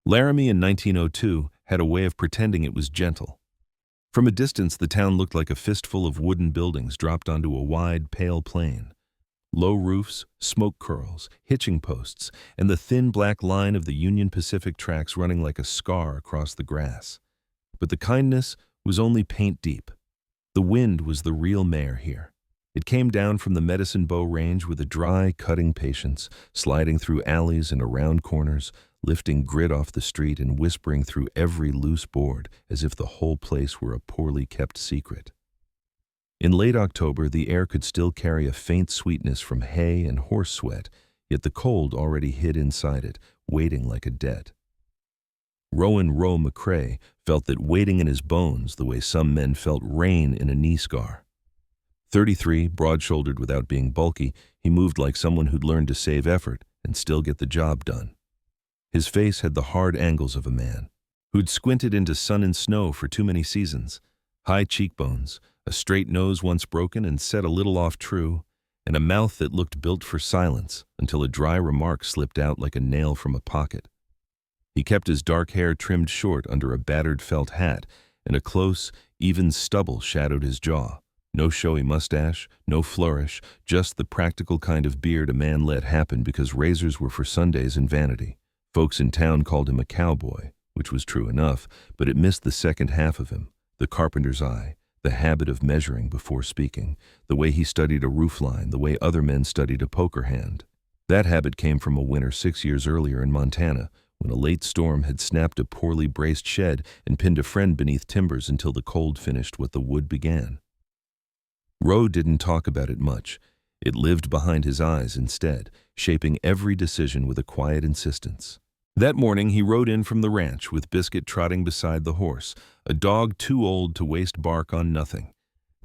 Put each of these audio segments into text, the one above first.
Laramie in 1902 had a way of pretending it was gentle. From a distance, the town looked like a fistful of wooden buildings dropped onto a wide, pale plain. Low roofs, smoke curls, hitching posts, and the thin black line of the Union Pacific tracks running like a scar across the grass. But the kindness was only paint deep. The wind was the real mayor here. It came down from the Medicine Bow Range with a dry, cutting patience, sliding through alleys and around corners, lifting grit off the street and whispering through every loose board as if the whole place were a poorly kept secret. In late October, the air could still carry a faint sweetness from hay and horse sweat, yet the cold already hid inside it, waiting like a debt. Rowan Roe McCrae felt that waiting in his bones the way some men felt rain in a knee scar. 33, broad-shouldered without being bulky, he moved like someone who'd learned to save effort and still get the job done. His face had the hard angles of a man who'd squinted into sun and snow for too many seasons. High cheekbones, a straight nose once broken and set a little off true, and a mouth that looked built for silence until a dry remark slipped out like a nail from a pocket. He kept his dark hair trimmed short under a battered felt hat, and a close, even stubble shadowed his jaw. No showy mustache, no flourish, just the practical kind of beard a man let happen because razors were for Sundays and vanity. Folks in town called him a cowboy, which was true enough, but it missed the second half of him, the carpenter's eye, the habit of measuring before speaking, the way he studied a roofline, the way other men studied a poker hand. That habit came from a winter 6 years earlier in Montana, when a late storm had snapped a poorly braced shed and pinned a friend beneath timbers until the cold finished what the wood began. Roe didn't talk about it much. It lived behind his eyes instead, shaping every decision with a quiet insistence. That morning he rode in from the ranch with Biscuit trotting beside the horse, a dog too old to waste bark on nothing.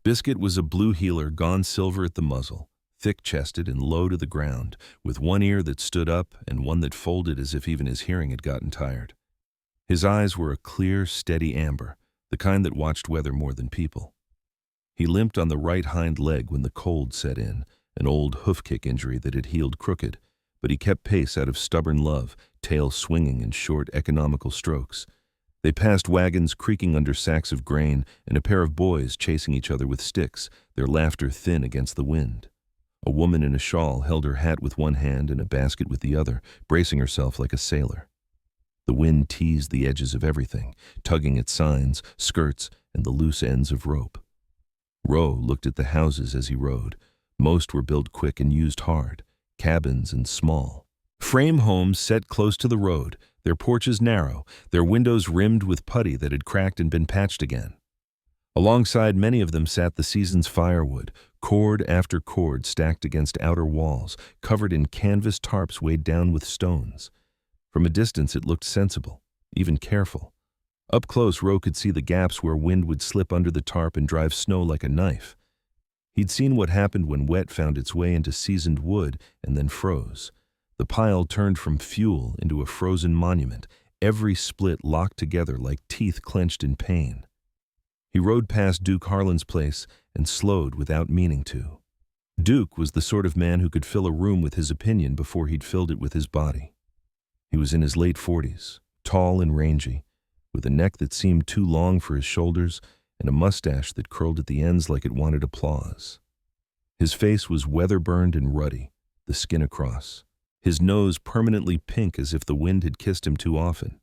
Biscuit was a blue heeler gone silver at the muzzle, thick-chested and low to the ground, with one ear that stood up and one that folded as if even his hearing had gotten tired. His eyes were a clear, steady amber, the kind that watched weather more than people. He limped on the right hind leg when the cold set in, an old hoof-kick injury that had healed crooked, but he kept pace out of stubborn love, tail swinging in short, economical strokes. They passed wagons creaking under sacks of grain and a pair of boys chasing each other with sticks, their laughter thin against the wind. A woman in a shawl held her hat with one hand and a basket with the other, bracing herself like a sailor. The wind teased the edges of everything, tugging at signs, skirts, and the loose ends of rope. Roe looked at the houses as he rode. Most were built quick and used hard, cabins and small. Frame homes set close to the road, their porches narrow, their windows rimmed with putty that had cracked and been patched again. Alongside many of them sat the season's firewood, cord after cord stacked against outer walls, covered in canvas tarps weighed down with stones. From a distance it looked sensible, even careful. Up close, Roe could see the gaps where wind would slip under the tarp and drive snow like a knife. He'd seen what happened when wet found its way into seasoned wood and then froze. The pile turned from fuel into a frozen monument, every split locked together like teeth clenched in pain. He rode past Duke Harlan's place and slowed without meaning to. Duke was the sort of man who could fill a room with his opinion before he'd filled it with his body. He was in his late 40s, tall and rangy, with a neck that seemed too long for his shoulders and a mustache that curled at the ends like it wanted applause. His face was weather-burned and ruddy, the skin across, his nose permanently pink as if the wind had kissed him too often.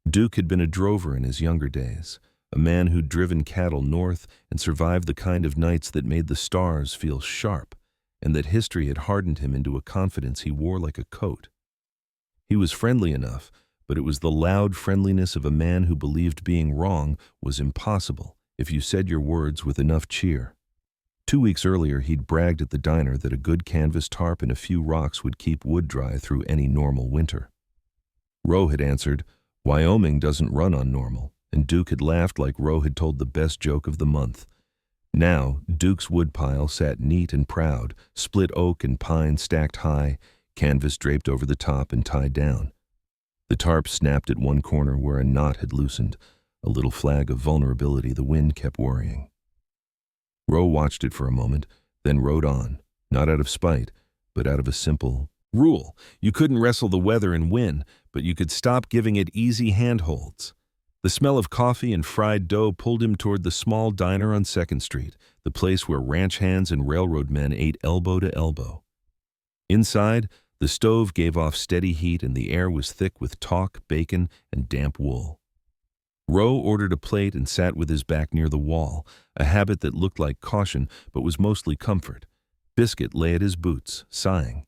Duke had been a drover in his younger days, a man who'd driven cattle north and survived the kind of nights that made the stars feel sharp, and that history had hardened him into a confidence he wore like a coat. He was friendly enough, but it was the loud friendliness of a man who believed being wrong was impossible if you said your words with enough cheer. 2 weeks earlier, he'd bragged at the diner that a good canvas tarp and a few rocks would keep wood dry through any normal winter. Roe had answered, "Wyoming doesn't run on normal," and Duke had laughed like Roe had told the best joke of the month. Now, Duke's woodpile sat neat and proud, split oak and pine stacked high, canvas draped over the top and tied down. The tarp snapped at one corner where a knot had loosened, a little flag of vulnerability the wind kept worrying. Roe watched it for a moment, then rode on, not out of spite, but out of a simple, Rule: you couldn't wrestle the weather and win, but you could stop giving it easy handholds. The smell of coffee and fried dough pulled him toward the small diner on 2nd Street, the place where ranch hands and railroad men ate elbow to elbow. Inside, the stove gave off steady heat and the air was thick with talk, bacon, and damp wool. Roe ordered a plate and sat with his back near the wall, a habit that looked like caution but was mostly comfort. Biscuit lay at his boots, sighing.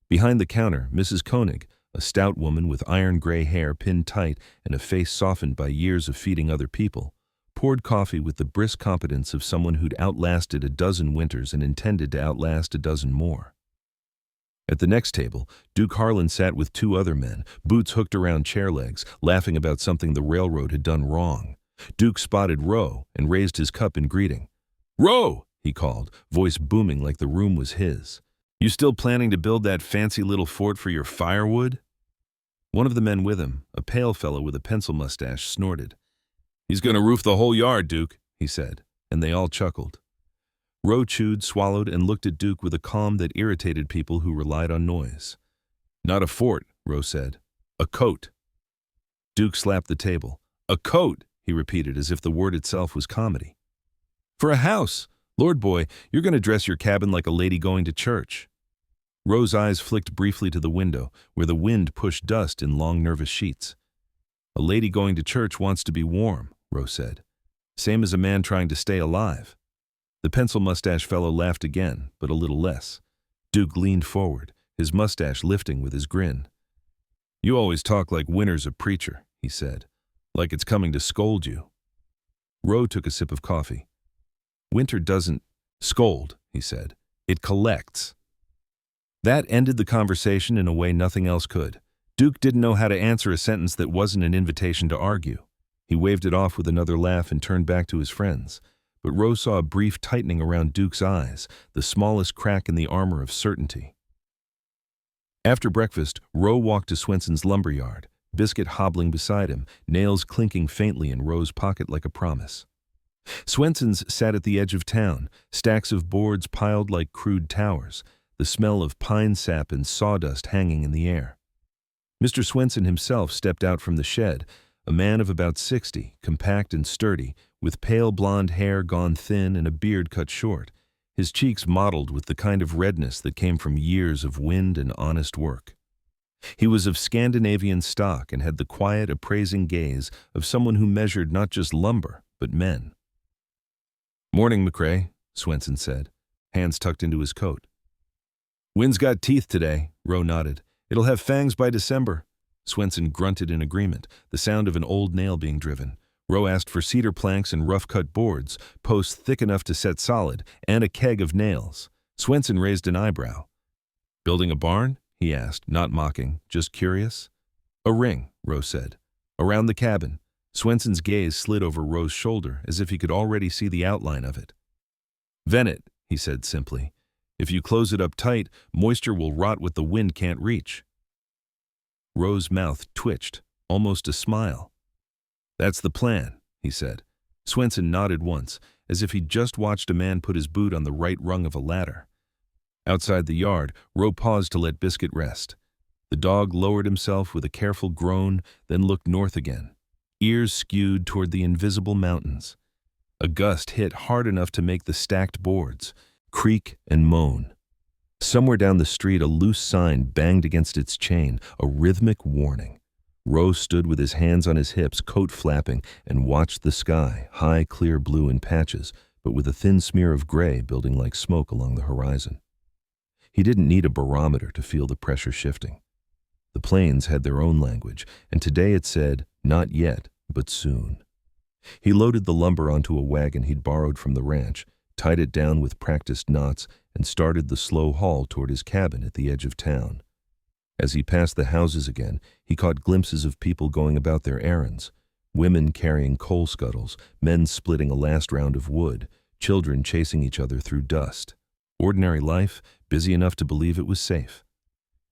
Behind the counter, Mrs. Koenig, a stout woman with iron-gray hair pinned tight and a face softened by years of feeding other people, poured coffee with the brisk competence of someone who'd outlasted a dozen winters and intended to outlast a dozen more. At the next table, Duke Harlan sat with 2 other men, boots hooked around chair legs, laughing about something the railroad had done wrong. Duke spotted Roe and raised his cup in greeting. "Roe!" he called, voice booming like the room was his. "You still planning to build that fancy little fort for your firewood?" One of the men with him, a pale fellow with a pencil mustache, snorted. "He's going to roof the whole yard, Duke," he said, and they all chuckled. Roe chewed, swallowed, and looked at Duke with a calm that irritated people who relied on noise. "Not a fort," Roe said. "A coat." Duke slapped the table. "A coat," he repeated as if the word itself was comedy. "For a house. Lord boy, you're going to dress your cabin like a lady going to church." Roe's eyes flicked briefly to the window, where the wind pushed dust in long, nervous sheets. "A lady going to church wants to be warm," Roe said. "Same as a man trying to stay alive." The pencil mustache fellow laughed again, but a little less. Duke leaned forward, his mustache lifting with his grin. "You always talk like winter's a preacher," he said, "like it's coming to scold you." Roe took a sip of coffee. "Winter doesn't scold," he said. "It collects." That ended the conversation in a way nothing else could. Duke didn't know how to answer a sentence that wasn't an invitation to argue. He waved it off with another laugh and turned back to his friends. But Roe saw a brief tightening around Duke's eyes, the smallest crack in the armor of certainty. After breakfast, Roe walked to Swenson's lumberyard, Biscuit hobbling beside him, nails clinking faintly in Roe's pocket like a promise. Swenson's sat at the edge of town, stacks of boards piled like crude towers, the smell of pine sap and sawdust hanging in the air. Mr. Swenson himself stepped out from the shed, a man of about 60, compact and sturdy, with pale blonde hair gone thin and a beard cut short, his cheeks mottled with the kind of redness that came from years of wind and honest work. He was of Scandinavian stock and had the quiet, appraising gaze of someone who measured not just lumber, but men. "Morning, McCrae," Swenson said, hands tucked into his coat. "Wind's got teeth today," Roe nodded. "It'll have fangs by December." Swenson grunted in agreement, the sound of an old nail being driven. Roe asked for cedar planks and rough-cut boards, posts thick enough to set solid, and a keg of nails. Swenson raised an eyebrow. "Building a barn?" he asked, not mocking, just curious. "A ring," Roe said. "Around the cabin." Swenson's gaze slid over Roe's shoulder, as if he could already see the outline of it. "Vent it," he said simply. "If you close it up tight, moisture will rot what the wind can't reach." Roe's mouth twitched, almost a smile. "That's the plan," he said. Swenson nodded once, as if he'd just watched a man put his boot on the right rung of a ladder. Outside the yard, Roe paused to let Biscuit rest. The dog lowered himself with a careful groan, then looked north again, ears skewed toward the invisible mountains. A gust hit hard enough to make the stacked boards creak and moan. Somewhere down the street, a loose sign banged against its chain, a rhythmic warning. Roe stood with his hands on his hips, coat flapping, and watched the sky, high, clear blue in patches, but with a thin smear of gray building like smoke along the horizon. He didn't need a barometer to feel the pressure shifting. The plains had their own language, and today it said, not yet, but soon. He loaded the lumber onto a wagon he'd borrowed from the ranch, tied it down with practiced knots, and started the slow haul toward his cabin at the edge of town. As he passed the houses again, he caught glimpses of people going about their errands, women carrying coal scuttles, men splitting a last round of wood, children chasing each other through dust. Ordinary life, busy enough to believe it was safe.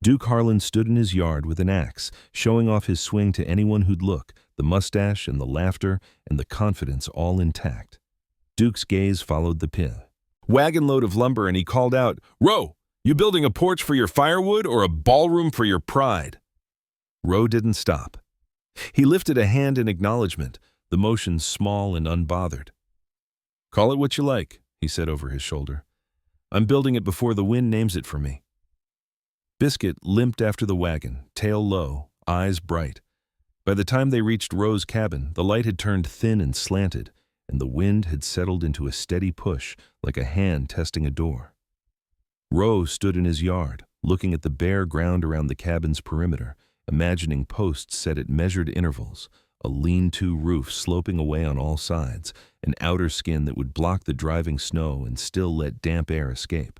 Duke Harlan stood in his yard with an axe, showing off his swing to anyone who'd look, the mustache and the laughter and the confidence all intact. Duke's gaze followed the pin. Wagon load of lumber, and he called out, "Roe, You building a porch for your firewood or a ballroom for your pride? Roe didn't stop. He lifted a hand in acknowledgement, the motion small and unbothered. Call it what you like, he said over his shoulder. I'm building it before the wind names it for me. Biscuit limped after the wagon, tail low, eyes bright. By the time they reached Roe's cabin, the light had turned thin and slanted, and the wind had settled into a steady push, like a hand testing a door. Roe stood in his yard, looking at the bare ground around the cabin's perimeter, imagining posts set at measured intervals, a lean-to roof sloping away on all sides, an outer skin that would block the driving snow and still let damp air escape.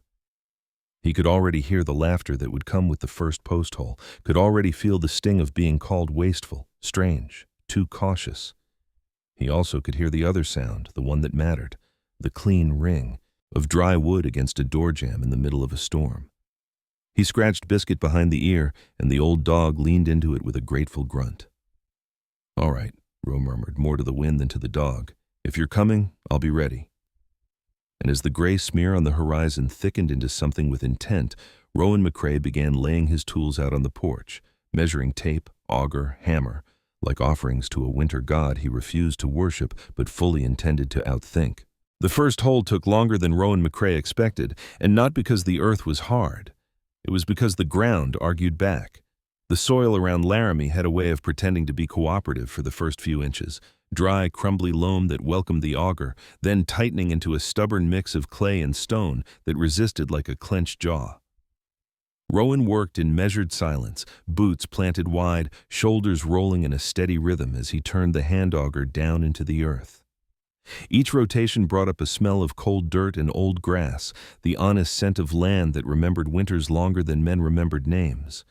He could already hear the laughter that would come with the first post hole, could already feel the sting of being called wasteful, strange, too cautious. He also could hear the other sound, the one that mattered, the clean ring of dry wood against a door jamb in the middle of a storm. He scratched Biscuit behind the ear, and the old dog leaned into it with a grateful grunt. All right, Roe murmured, more to the wind than to the dog. If you're coming, I'll be ready. And as the gray smear on the horizon thickened into something with intent, Rowan McCrae began laying his tools out on the porch, measuring tape, auger, hammer, like offerings to a winter god he refused to worship but fully intended to outthink. The first hole took longer than Rowan McCrae expected, and not because the earth was hard. It was because the ground argued back. The soil around Laramie had a way of pretending to be cooperative for the first few inches, dry, crumbly loam that welcomed the auger, then tightening into a stubborn mix of clay and stone that resisted like a clenched jaw. Rowan worked in measured silence, boots planted wide, shoulders rolling in a steady rhythm as he turned the hand auger down into the earth. Each rotation brought up a smell of cold dirt and old grass, the honest scent of land that remembered winters longer than men remembered names.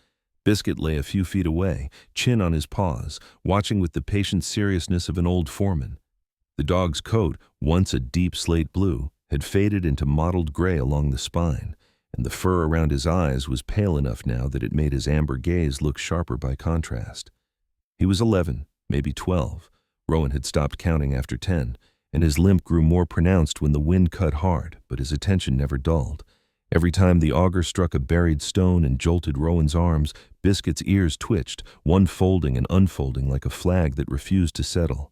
Biscuit lay a few feet away, chin on his paws, watching with the patient seriousness of an old foreman. The dog's coat, once a deep slate blue, had faded into mottled gray along the spine, and the fur around his eyes was pale enough now that it made his amber gaze look sharper by contrast. He was 11, maybe 12. Rowan had stopped counting after 10, and his limp grew more pronounced when the wind cut hard, but his attention never dulled. Every time the auger struck a buried stone and jolted Rowan's arms, Biscuit's ears twitched, one folding and unfolding like a flag that refused to settle.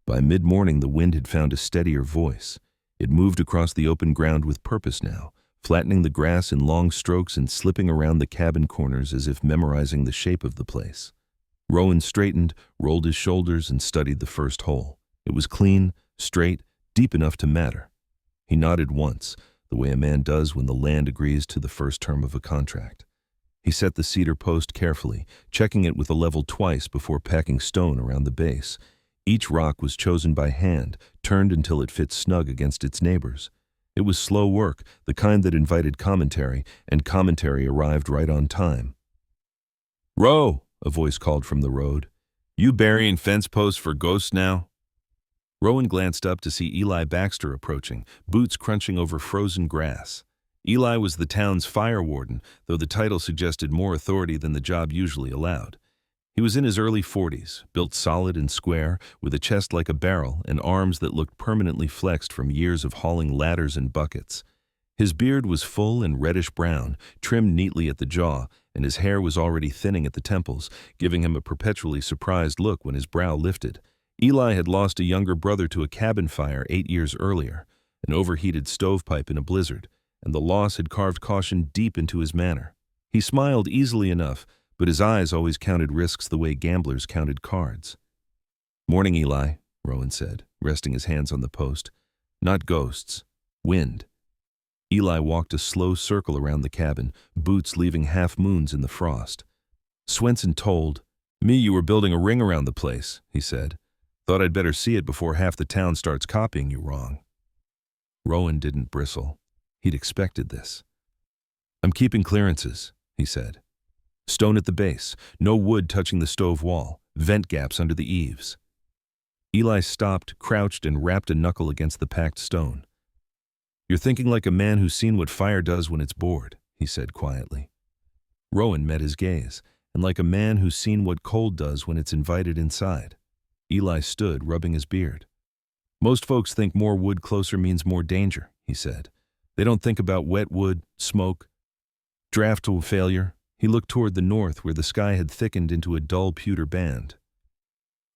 By mid-morning, the wind had found a steadier voice. It moved across the open ground with purpose now, flattening the grass in long strokes and slipping around the cabin corners as if memorizing the shape of the place. Rowan straightened, rolled his shoulders, and studied the first hole. It was clean, straight, deep enough to matter. He nodded once, the way a man does when the land agrees to the first term of a contract. He set the cedar post carefully, checking it with a level twice before packing stone around the base. Each rock was chosen by hand, turned until it fit snug against its neighbors. It was slow work, the kind that invited commentary, and commentary arrived right on time. "Roe," a voice called from the road. "You burying fence posts for ghosts now?" Rowan glanced up to see Eli Baxter approaching, boots crunching over frozen grass. Eli was the town's fire warden, though the title suggested more authority than the job usually allowed. He was in his early 40s, built solid and square, with a chest like a barrel and arms that looked permanently flexed from years of hauling ladders and buckets. His beard was full and reddish-brown, trimmed neatly at the jaw, and his hair was already thinning at the temples, giving him a perpetually surprised look when his brow lifted. Eli had lost a younger brother to a cabin fire 8 years earlier, an overheated stovepipe in a blizzard, and the loss had carved caution deep into his manner. He smiled easily enough, but his eyes always counted risks the way gamblers counted cards. "Morning, Eli," Rowan said, resting his hands on the post. "Not ghosts. Wind." Eli walked a slow circle around the cabin, boots leaving half-moons in the frost. "Swenson told me you were building a ring around the place," he said. "Thought I'd better see it before half the town starts copying you wrong." Rowan didn't bristle. He'd expected this. "I'm keeping clearances," he said. "Stone at the base, no wood touching the stove wall, vent gaps under the eaves." Eli stopped, crouched, and rapped a knuckle against the packed stone. "You're thinking like a man who's seen what fire does when it's bored," he said quietly. Rowan met his gaze, and like a man who's seen what cold does when it's invited inside. Eli stood, rubbing his beard. "Most folks think more wood closer means more danger," he said. "They don't think about wet wood, smoke." Draft failure. He looked toward the north where the sky had thickened into a dull pewter band.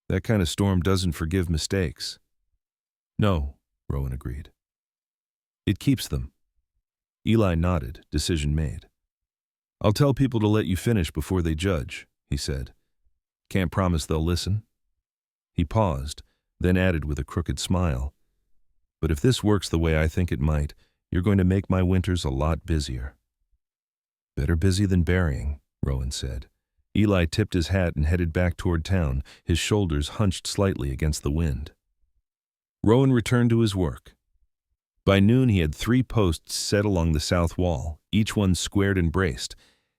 That kind of storm doesn't forgive mistakes. No, Rowan agreed. It keeps them. Eli nodded, decision made. I'll tell people to let you finish before they judge, he said. Can't promise they'll listen. He paused, then added with a crooked smile. But if this works the way I think it might, you're going to make my winters a lot busier. Better busy than burying, Rowan said. Eli tipped his hat and headed back toward town, his shoulders hunched slightly against the wind. Rowan returned to his work. By noon he had 3 posts set along the south wall, each one squared and braced.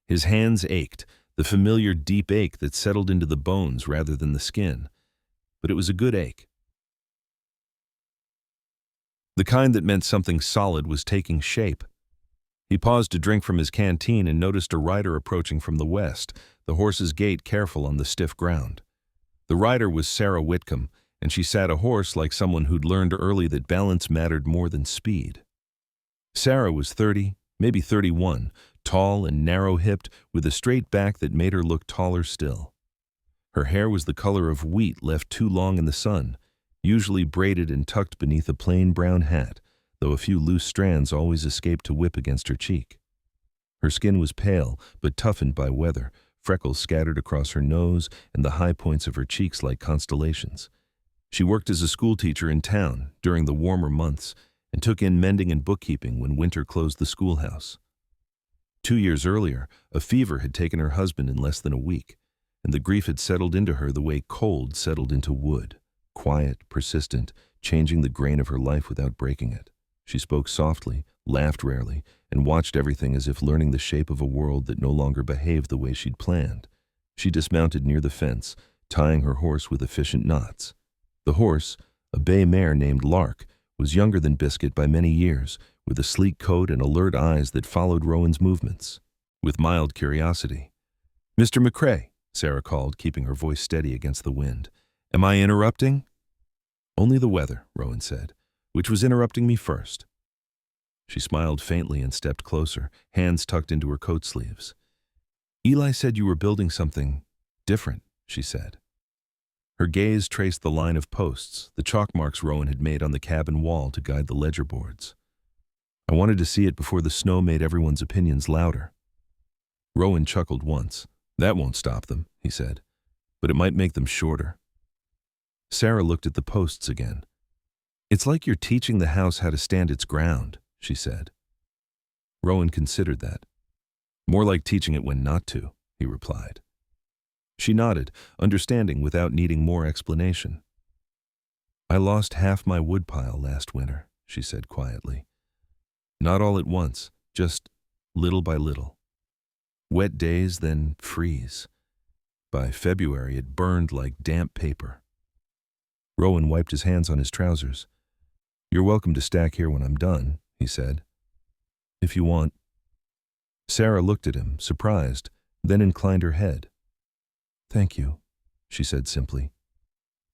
His hands ached, the familiar deep ache that settled into the bones rather than the skin. But it was a good ache. The kind that meant something solid was taking shape. He paused to drink from his canteen and noticed a rider approaching from the west, the horse's gait careful on the stiff ground. The rider was Sarah Whitcomb, and she sat a horse like someone who'd learned early that balance mattered more than speed. Sarah was 30, maybe 31, tall and narrow-hipped, with a straight back that made her look taller still. Her hair was the color of wheat left too long in the sun, usually braided and tucked beneath a plain brown hat, though a few loose strands always escaped to whip against her cheek. Her skin was pale, but toughened by weather, freckles scattered across her nose and the high points of her cheeks like constellations. She worked as a schoolteacher in town during the warmer months and took in mending and bookkeeping when winter closed the schoolhouse. 2 years earlier, a fever had taken her husband in less than a week, and the grief had settled into her the way cold settled into wood, quiet, persistent, changing the grain of her life without breaking it. She spoke softly, laughed rarely, and watched everything as if learning the shape of a world that no longer behaved the way she'd planned. She dismounted near the fence, tying her horse with efficient knots. The horse, a bay mare named Lark, was younger than Biscuit by many years, with a sleek coat and alert eyes that followed Rowan's movements, with mild curiosity. "Mr. McCrae," Sarah called, keeping her voice steady against the wind. "Am I interrupting?" "Only the weather," Rowan said, "which was interrupting me first." She smiled faintly and stepped closer, hands tucked into her coat sleeves. "Eli said you were building something different," she said. Her gaze traced the line of posts, the chalk marks Rowan had made on the cabin wall to guide the ledger boards. "I wanted to see it before the snow made everyone's opinions louder." Rowan chuckled once. "That won't stop them," he said, "but it might make them shorter." Sarah looked at the posts again. "It's like you're teaching the house how to stand its ground," she said. Rowan considered that. "More like teaching it when not to," he replied. She nodded, understanding without needing more explanation. "I lost half my woodpile last winter," she said quietly. "Not all at once, just little by little. Wet days, then freeze. By February, it burned like damp paper." Rowan wiped his hands on his trousers. "You're welcome to stack here when I'm done," he said. "If you want." Sarah looked at him, surprised, then inclined her head. "Thank you," she said simply.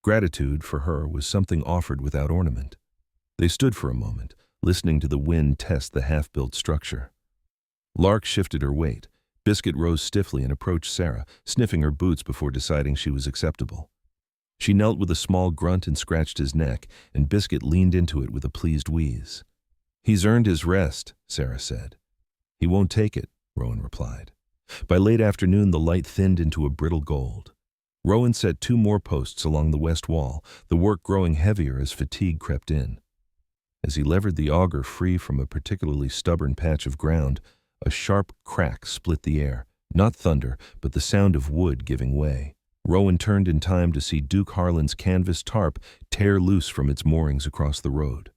Gratitude, for her, was something offered without ornament. They stood for a moment, listening to the wind test the half-built structure. Lark shifted her weight. Biscuit rose stiffly and approached Sarah, sniffing her boots before deciding she was acceptable. She knelt with a small grunt and scratched his neck, and Biscuit leaned into it with a pleased wheeze. "He's earned his rest," Sarah said. "He won't take it," Rowan replied. By late afternoon, the light thinned into a brittle gold. Rowan set 2 more posts along the west wall, the work growing heavier as fatigue crept in. As he levered the auger free from a particularly stubborn patch of ground, a sharp crack split the air, not thunder, but the sound of wood giving way. Rowan turned in time to see Duke Harlan's canvas tarp tear loose from its moorings across the road.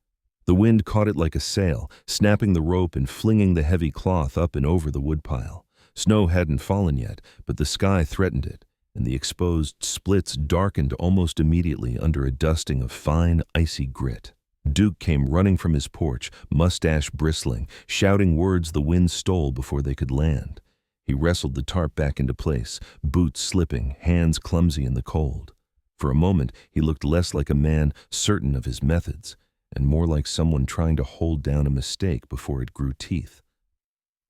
The wind caught it like a sail, snapping the rope and flinging the heavy cloth up and over the woodpile. Snow hadn't fallen yet, but the sky threatened it, and the exposed splits darkened almost immediately under a dusting of fine, icy grit. Duke came running from his porch, mustache bristling, shouting words the wind stole before they could land. He wrestled the tarp back into place, boots slipping, hands clumsy in the cold. For a moment, he looked less like a man certain of his methods, and more like someone trying to hold down a mistake before it grew teeth.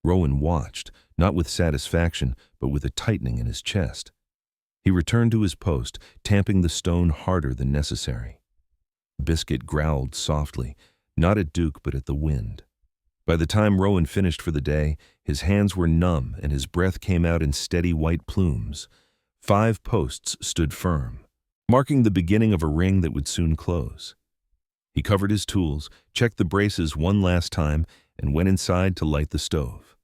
Rowan watched, not with satisfaction, but with a tightening in his chest. He returned to his post, tamping the stone harder than necessary. Biscuit growled softly, not at Duke but at the wind. By the time Rowan finished for the day, his hands were numb and his breath came out in steady white plumes. 5 posts stood firm, marking the beginning of a ring that would soon close. He covered his tools, checked the braces one last time, and went inside to light the stove.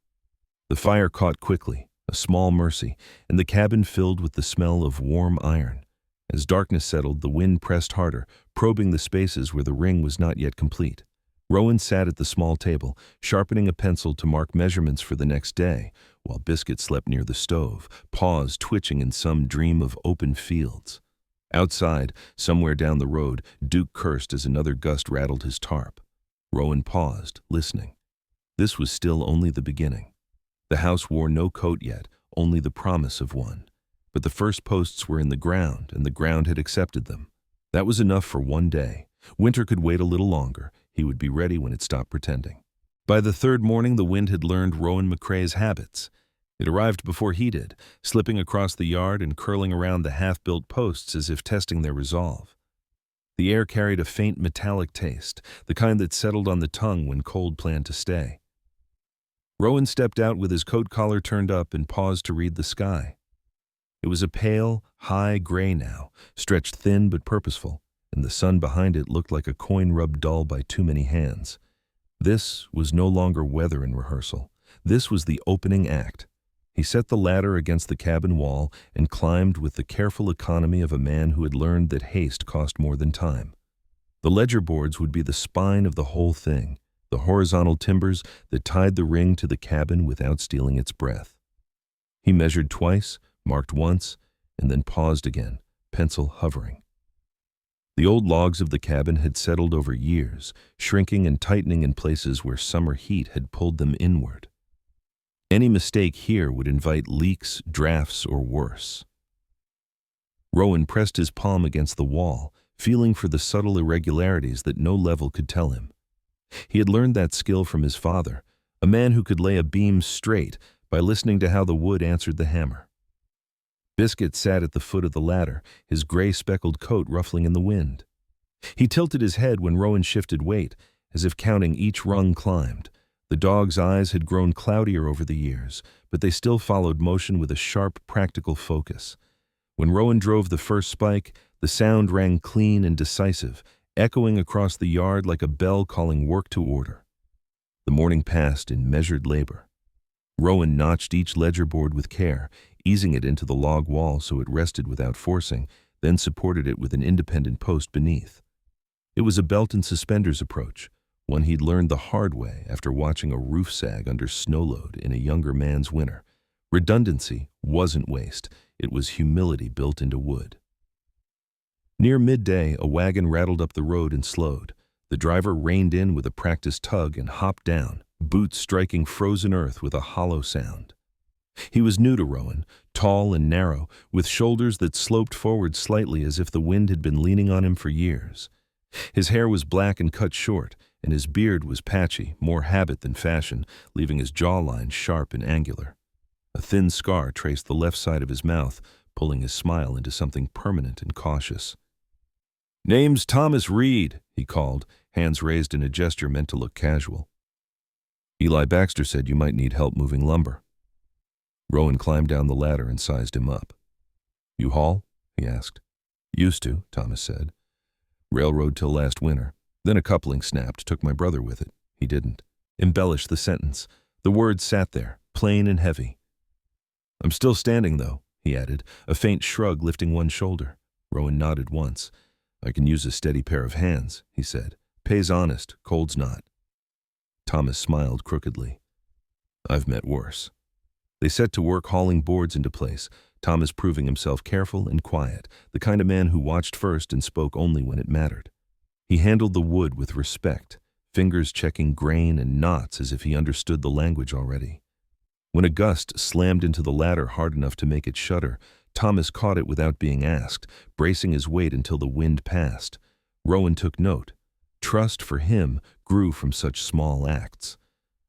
The fire caught quickly, a small mercy, and the cabin filled with the smell of warm iron. As darkness settled, the wind pressed harder, probing the spaces where the ring was not yet complete. Rowan sat at the small table, sharpening a pencil to mark measurements for the next day, while Biscuit slept near the stove, paws twitching in some dream of open fields. Outside, somewhere down the road, Duke cursed as another gust rattled his tarp. Rowan paused, listening. This was still only the beginning. The house wore no coat yet, only the promise of one. But the first posts were in the ground, and the ground had accepted them. That was enough for one day. Winter could wait a little longer. He would be ready when it stopped pretending. By the 3rd morning, the wind had learned Rowan McCrae's habits. It arrived before he did, slipping across the yard and curling around the half-built posts as if testing their resolve. The air carried a faint metallic taste, the kind that settled on the tongue when cold planned to stay. Rowan stepped out with his coat collar turned up and paused to read the sky. It was a pale, high gray now, stretched thin but purposeful, and the sun behind it looked like a coin rubbed dull by too many hands. This was no longer weather in rehearsal. This was the opening act. He set the ladder against the cabin wall and climbed with the careful economy of a man who had learned that haste cost more than time. The ledger boards would be the spine of the whole thing, the horizontal timbers that tied the ring to the cabin without stealing its breath. He measured twice, marked once, and then paused again, pencil hovering. The old logs of the cabin had settled over years, shrinking and tightening in places where summer heat had pulled them inward. Any mistake here would invite leaks, drafts, or worse. Rowan pressed his palm against the wall, feeling for the subtle irregularities that no level could tell him. He had learned that skill from his father, a man who could lay a beam straight by listening to how the wood answered the hammer. Biscuit sat at the foot of the ladder, his gray speckled coat ruffling in the wind. He tilted his head when Rowan shifted weight, as if counting each rung climbed. The dog's eyes had grown cloudier over the years, but they still followed motion with a sharp, practical focus. When Rowan drove the first spike, the sound rang clean and decisive, echoing across the yard like a bell calling work to order. The morning passed in measured labor. Rowan notched each ledger board with care, easing it into the log wall so it rested without forcing, then supported it with an independent post beneath. It was a belt and suspenders approach, one he'd learned the hard way after watching a roof sag under snow load in a younger man's winter. Redundancy wasn't waste, it was humility built into wood. Near midday, a wagon rattled up the road and slowed. The driver reined in with a practiced tug and hopped down, boots striking frozen earth with a hollow sound. He was new to Rowan, tall and narrow, with shoulders that sloped forward slightly as if the wind had been leaning on him for years. His hair was black and cut short, and his beard was patchy, more habit than fashion, leaving his jawline sharp and angular. A thin scar traced the left side of his mouth, pulling his smile into something permanent and cautious. "Name's Thomas Reed," he called, hands raised in a gesture meant to look casual. "Eli Baxter said you might need help moving lumber." Rowan climbed down the ladder and sized him up. "You haul?" he asked. "Used to," Thomas said. "Railroad till last winter. Then a coupling snapped, took my brother with it." He didn't embellish the sentence. The words sat there, plain and heavy. "I'm still standing, though," he added, a faint shrug lifting one shoulder. Rowan nodded once. "I can use a steady pair of hands," he said. "Pay's honest, cold's not." Thomas smiled crookedly. "I've met worse." They set to work hauling boards into place, Thomas proving himself careful and quiet, the kind of man who watched first and spoke only when it mattered. He handled the wood with respect, fingers checking grain and knots as if he understood the language already. When a gust slammed into the ladder hard enough to make it shudder, Thomas caught it without being asked, bracing his weight until the wind passed. Rowan took note. Trust for him grew from such small acts.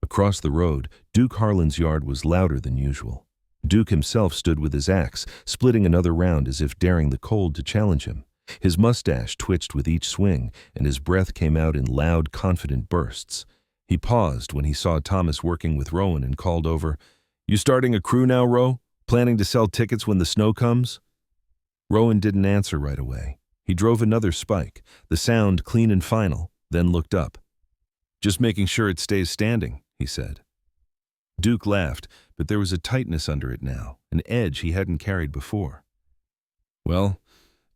Across the road, Duke Harlan's yard was louder than usual. Duke himself stood with his axe, splitting another round as if daring the cold to challenge him. His mustache twitched with each swing, and his breath came out in loud, confident bursts. He paused when he saw Thomas working with Rowan and called over, "You starting a crew now, Ro? Planning to sell tickets when the snow comes?" Rowan didn't answer right away. He drove another spike, the sound clean and final, then looked up. "Just making sure it stays standing," he said. Duke laughed, but there was a tightness under it now, an edge he hadn't carried before. "Well,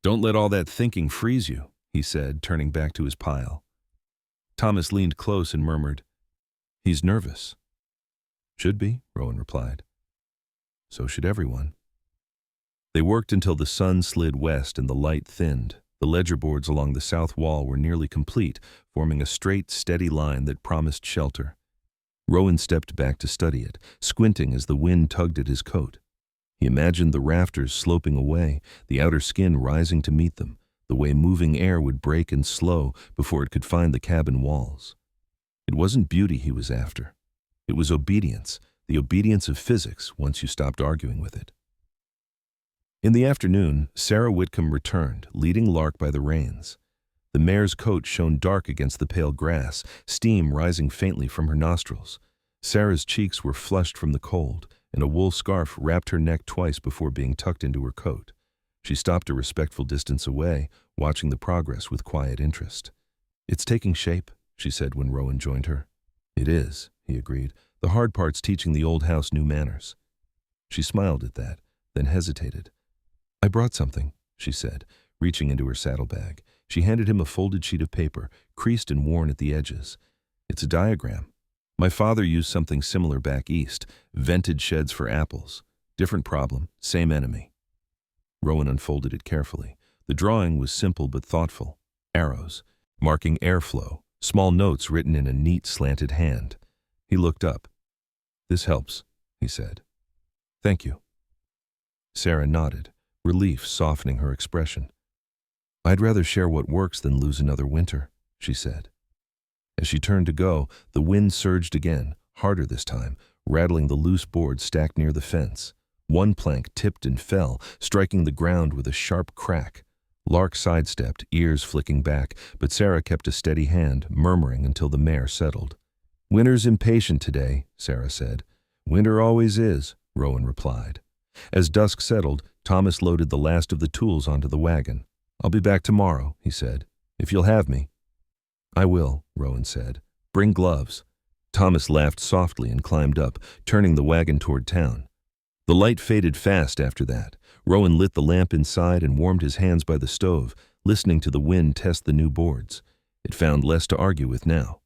don't let all that thinking freeze you," he said, turning back to his pile. Thomas leaned close and murmured, "He's nervous." "Should be," Rowan replied. "So should everyone." They worked until the sun slid west and the light thinned. The ledger boards along the south wall were nearly complete, forming a straight, steady line that promised shelter. Rowan stepped back to study it, squinting as the wind tugged at his coat. He imagined the rafters sloping away, the outer skin rising to meet them, the way moving air would break and slow before it could find the cabin walls. It wasn't beauty he was after. It was obedience, the obedience of physics once you stopped arguing with it. In the afternoon, Sarah Whitcomb returned, leading Lark by the reins. The mare's coat shone dark against the pale grass, steam rising faintly from her nostrils. Sarah's cheeks were flushed from the cold, and a wool scarf wrapped her neck twice before being tucked into her coat. She stopped a respectful distance away, watching the progress with quiet interest. "It's taking shape," she said when Rowan joined her. "It is," he agreed. "The hard part's teaching the old house new manners." She smiled at that, then hesitated. "I brought something," she said, reaching into her saddlebag. She handed him a folded sheet of paper, creased and worn at the edges. "It's a diagram. My father used something similar back east, vented sheds for apples. Different problem, same enemy." Rowan unfolded it carefully. The drawing was simple but thoughtful. Arrows, marking airflow, small notes written in a neat, slanted hand. He looked up. "This helps," he said. "Thank you." Sarah nodded, relief softening her expression. "I'd rather share what works than lose another winter," she said. As she turned to go, the wind surged again, harder this time, rattling the loose boards stacked near the fence. One plank tipped and fell, striking the ground with a sharp crack. Lark sidestepped, ears flicking back, but Sarah kept a steady hand, murmuring until the mare settled. "Winter's impatient today," Sarah said. "Winter always is," Rowan replied. As dusk settled, Thomas loaded the last of the tools onto the wagon. "I'll be back tomorrow," he said, "if you'll have me." "I will," Rowan said. "Bring gloves." Thomas laughed softly and climbed up, turning the wagon toward town. The light faded fast after that. Rowan lit the lamp inside and warmed his hands by the stove, listening to the wind test the new boards. It found less to argue with now.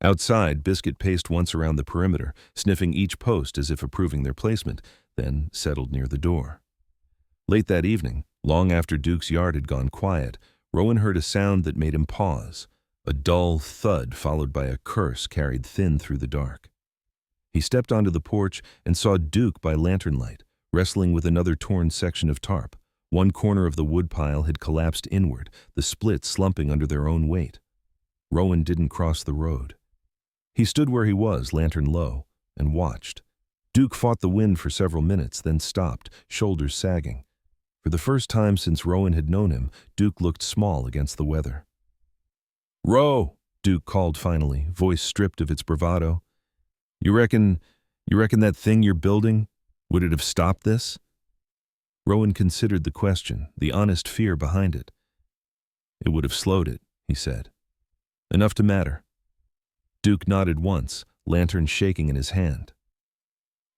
Outside, Biscuit paced once around the perimeter, sniffing each post as if approving their placement, then settled near the door. Late that evening, long after Duke's yard had gone quiet, Rowan heard a sound that made him pause, a dull thud followed by a curse carried thin through the dark. He stepped onto the porch and saw Duke by lantern light, wrestling with another torn section of tarp. One corner of the woodpile had collapsed inward, the splits slumping under their own weight. Rowan didn't cross the road. He stood where he was, lantern low, and watched. Duke fought the wind for several minutes, then stopped, shoulders sagging. For the first time since Rowan had known him, Duke looked small against the weather. "Ro!" Duke called finally, voice stripped of its bravado. You reckon that thing you're building, would it have stopped this?" Rowan considered the question, the honest fear behind it. "It would have slowed it," he said. "Enough to matter." Duke nodded once, lantern shaking in his hand.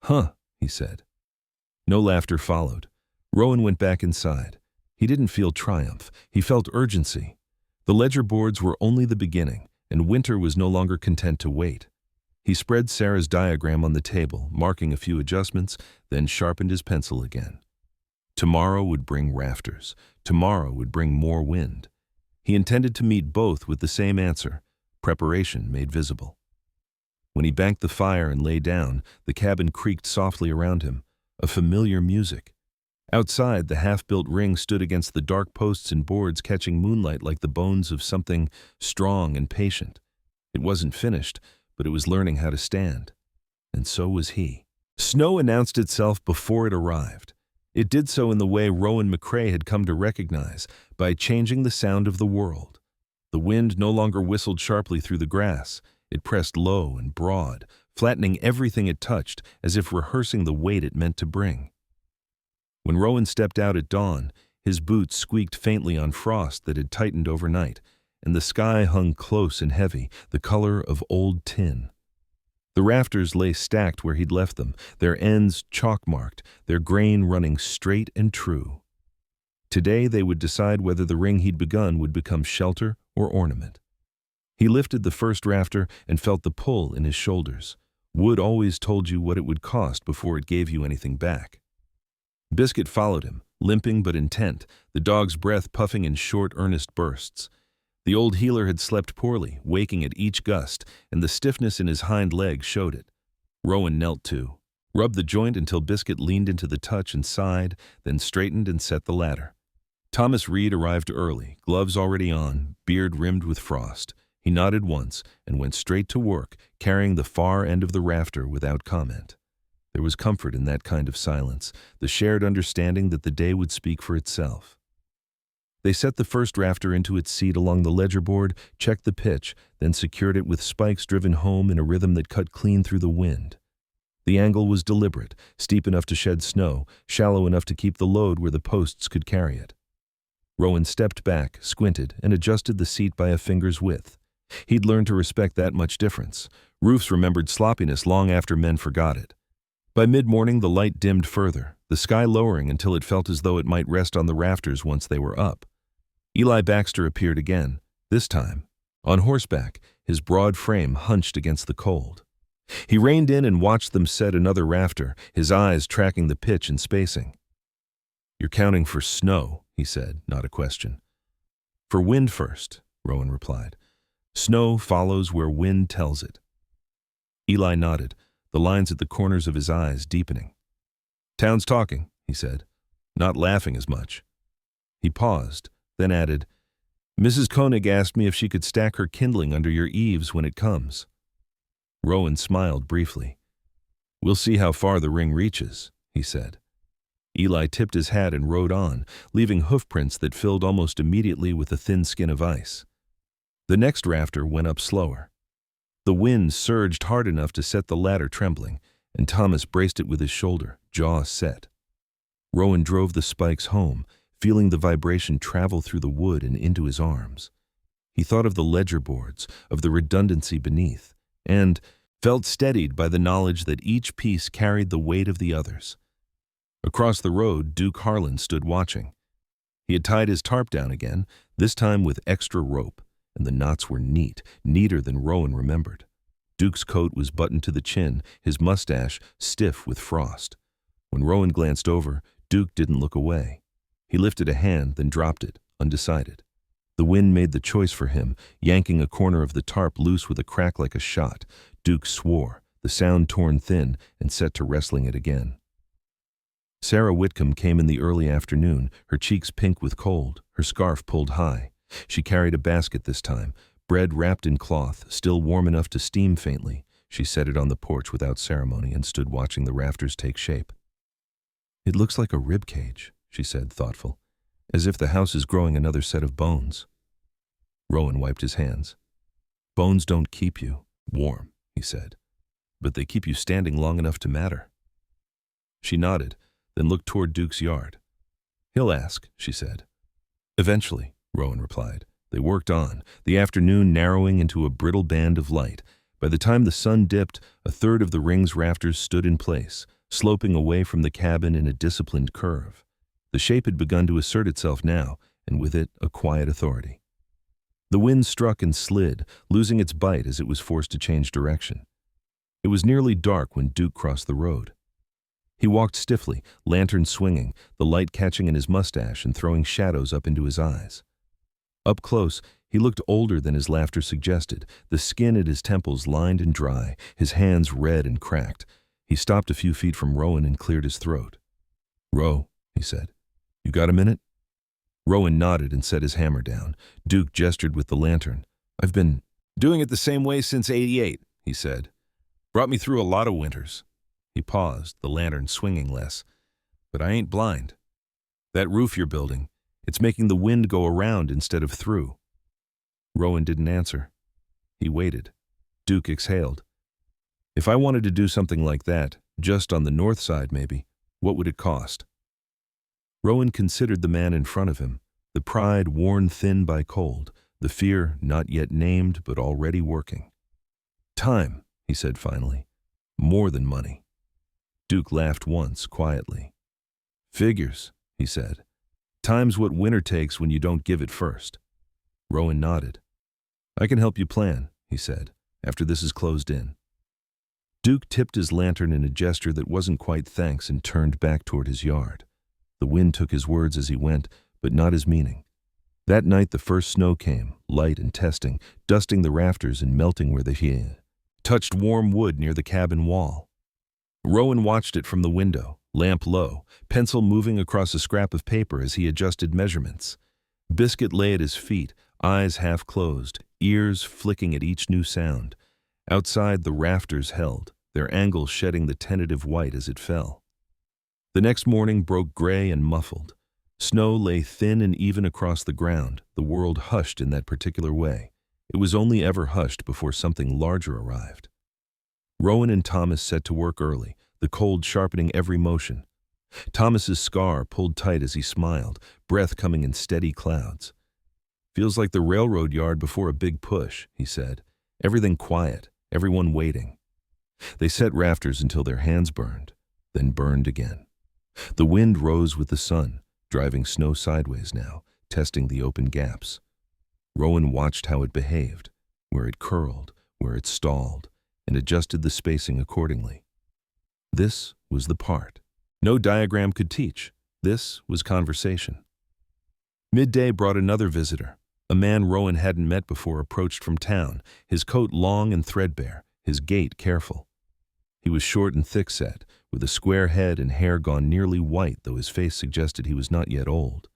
"Huh," he said. No laughter followed. Rowan went back inside. He didn't feel triumph. He felt urgency. The ledger boards were only the beginning, and winter was no longer content to wait. He spread Sarah's diagram on the table, marking a few adjustments, then sharpened his pencil again. Tomorrow would bring rafters. Tomorrow would bring more wind. He intended to meet both with the same answer, preparation made visible. When he banked the fire and lay down, the cabin creaked softly around him, a familiar music. Outside, the half-built ring stood against the dark posts and boards, catching moonlight like the bones of something strong and patient. It wasn't finished, but it was learning how to stand. And so was he. Snow announced itself before it arrived. It did so in the way Rowan McCrae had come to recognize, by changing the sound of the world. The wind no longer whistled sharply through the grass. It pressed low and broad, flattening everything it touched, as if rehearsing the weight it meant to bring. When Rowan stepped out at dawn, his boots squeaked faintly on frost that had tightened overnight, and the sky hung close and heavy, the color of old tin. The rafters lay stacked where he'd left them, their ends chalk-marked, their grain running straight and true. Today they would decide whether the ring he'd begun would become shelter or ornament. He lifted the first rafter and felt the pull in his shoulders. Wood always told you what it would cost before it gave you anything back. Biscuit followed him, limping but intent, the dog's breath puffing in short, earnest bursts. The old healer had slept poorly, waking at each gust, and the stiffness in his hind leg showed it. Rowan knelt too, rubbed the joint until Biscuit leaned into the touch and sighed, then straightened and set the ladder. Thomas Reed arrived early, gloves already on, beard rimmed with frost. He nodded once and went straight to work, carrying the far end of the rafter without comment. There was comfort in that kind of silence, the shared understanding that the day would speak for itself. They set the first rafter into its seat along the ledger board, checked the pitch, then secured it with spikes driven home in a rhythm that cut clean through the wind. The angle was deliberate, steep enough to shed snow, shallow enough to keep the load where the posts could carry it. Rowan stepped back, squinted, and adjusted the seat by a finger's width. He'd learned to respect that much difference. Roofs remembered sloppiness long after men forgot it. By mid-morning, the light dimmed further, the sky lowering until it felt as though it might rest on the rafters once they were up. Eli Baxter appeared again, this time on horseback, his broad frame hunched against the cold. He reined in and watched them set another rafter, his eyes tracking the pitch and spacing. "You're counting for snow," he said, not a question. "For wind first," Rowan replied. "Snow follows where wind tells it." Eli nodded, the lines at the corners of his eyes deepening. "Town's talking," he said, "not laughing as much." He paused, then added, "Mrs. Koenig asked me if she could stack her kindling under your eaves when it comes." Rowan smiled briefly. "We'll see how far the ring reaches," he said. Eli tipped his hat and rode on, leaving hoofprints that filled almost immediately with a thin skin of ice. The next rafter went up slower. The wind surged hard enough to set the ladder trembling, and Thomas braced it with his shoulder, jaw set. Rowan drove the spikes home, feeling the vibration travel through the wood and into his arms. He thought of the ledger boards, of the redundancy beneath, and felt steadied by the knowledge that each piece carried the weight of the others. Across the road, Duke Harlan stood watching. He had tied his tarp down again, this time with extra rope, and the knots were neat, neater than Rowan remembered. Duke's coat was buttoned to the chin, his mustache stiff with frost. When Rowan glanced over, Duke didn't look away. He lifted a hand, then dropped it, undecided. The wind made the choice for him, yanking a corner of the tarp loose with a crack like a shot. Duke swore, the sound torn thin, and set to wrestling it again. Sarah Whitcomb came in the early afternoon, her cheeks pink with cold, her scarf pulled high. She carried a basket this time, bread wrapped in cloth, still warm enough to steam faintly. She set it on the porch without ceremony and stood watching the rafters take shape. "It looks like a rib cage," she said, thoughtful, "as if the house is growing another set of bones." Rowan wiped his hands. "Bones don't keep you warm," he said, "but they keep you standing long enough to matter." She nodded, then looked toward Duke's yard. "He'll ask," she said. "Eventually," Rowan replied. They worked on, the afternoon narrowing into a brittle band of light. By the time the sun dipped, a third of the ring's rafters stood in place, sloping away from the cabin in a disciplined curve. The shape had begun to assert itself now, and with it a quiet authority. The wind struck and slid, losing its bite as it was forced to change direction. It was nearly dark when Duke crossed the road. He walked stiffly, lantern swinging, the light catching in his mustache and throwing shadows up into his eyes. Up close, he looked older than his laughter suggested, the skin at his temples lined and dry, his hands red and cracked. He stopped a few feet from Rowan and cleared his throat. "Ro," he said, "you got a minute?" Rowan nodded and set his hammer down. Duke gestured with the lantern. "I've been doing it the same way since '88. he said. Brought me through a lot of winters. He paused, the lantern swinging less. But I ain't blind. That roof you're building, it's making the wind go around instead of through. Rowan didn't answer. He waited. Duke exhaled. If I wanted to do something like that, just on the north side maybe, what would it cost? Rowan considered the man in front of him, the pride worn thin by cold, the fear not yet named but already working. Time, he said finally. More than money. Duke laughed once, quietly. Figures, he said. Time's what winter takes when you don't give it first. Rowan nodded. I can help you plan, he said, after this is closed in. Duke tipped his lantern in a gesture that wasn't quite thanks and turned back toward his yard. The wind took his words as he went, but not his meaning. That night the first snow came, light and testing, dusting the rafters and melting where they touched warm wood near the cabin wall. Rowan watched it from the window, lamp low, pencil moving across a scrap of paper as he adjusted measurements. Biscuit lay at his feet, eyes half closed, ears flicking at each new sound. Outside, the rafters held, their angles shedding the tentative white as it fell. The next morning broke gray and muffled. Snow lay thin and even across the ground, the world hushed in that particular way. It was only ever hushed before something larger arrived. Rowan and Thomas set to work early, the cold sharpening every motion. Thomas's scar pulled tight as he smiled, breath coming in steady clouds. Feels like the railroad yard before a big push, he said. Everything quiet, everyone waiting. They set rafters until their hands burned, then burned again. The wind rose with the sun, driving snow sideways now, testing the open gaps. Rowan watched how it behaved, where it curled, where it stalled, and adjusted the spacing accordingly. This was the part. No diagram could teach. This was conversation. Midday brought another visitor. A man Rowan hadn't met before approached from town, his coat long and threadbare, his gait careful. He was short and thick-set, with a square head and hair gone nearly white, though his face suggested he was not yet old.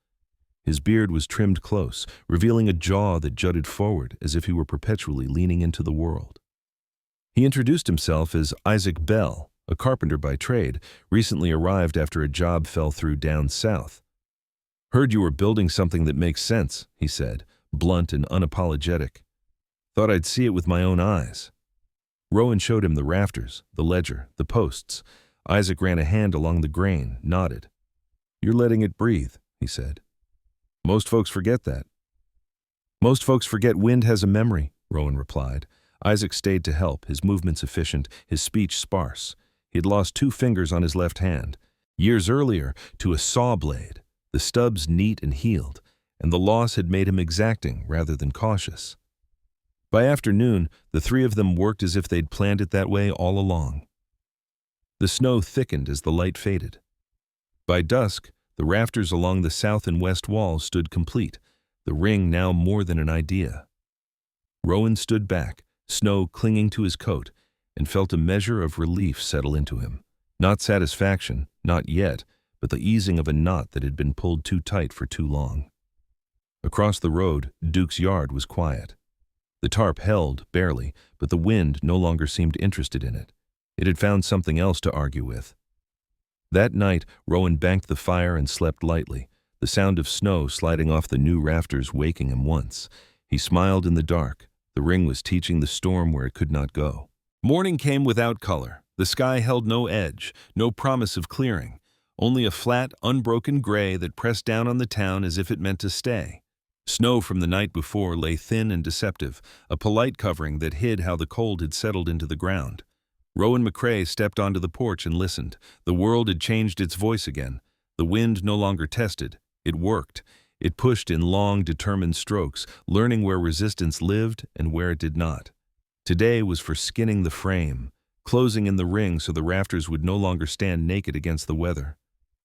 His beard was trimmed close, revealing a jaw that jutted forward as if he were perpetually leaning into the world. He introduced himself as Isaac Bell, a carpenter by trade, recently arrived after a job fell through down south. Heard you were building something that makes sense, he said, blunt and unapologetic. Thought I'd see it with my own eyes. Rowan showed him the rafters, the ledger, the posts. Isaac ran a hand along the grain, nodded. You're letting it breathe, he said. Most folks forget that. Most folks forget wind has a memory, Rowan replied. Isaac stayed to help, his movements efficient, his speech sparse. He had lost 2 fingers on his left hand. Years earlier, to a saw blade, the stubs neat and healed, and the loss had made him exacting rather than cautious. By afternoon, the 3 of them worked as if they'd planned it that way all along. The snow thickened as the light faded. By dusk, the rafters along the south and west walls stood complete, the ring now more than an idea. Rowan stood back, snow clinging to his coat, and felt a measure of relief settle into him. Not satisfaction, not yet, but the easing of a knot that had been pulled too tight for too long. Across the road, Duke's yard was quiet. The tarp held, barely, but the wind no longer seemed interested in it. It had found something else to argue with. That night, Rowan banked the fire and slept lightly, the sound of snow sliding off the new rafters waking him once. He smiled in the dark. The ring was teaching the storm where it could not go. Morning came without color. The sky held no edge, no promise of clearing, only a flat, unbroken gray that pressed down on the town as if it meant to stay. Snow from the night before lay thin and deceptive, a polite covering that hid how the cold had settled into the ground. Rowan McCrae stepped onto the porch and listened. The world had changed its voice again. The wind no longer tested. It worked. It pushed in long, determined strokes, learning where resistance lived and where it did not. Today was for skinning the frame, closing in the ring so the rafters would no longer stand naked against the weather.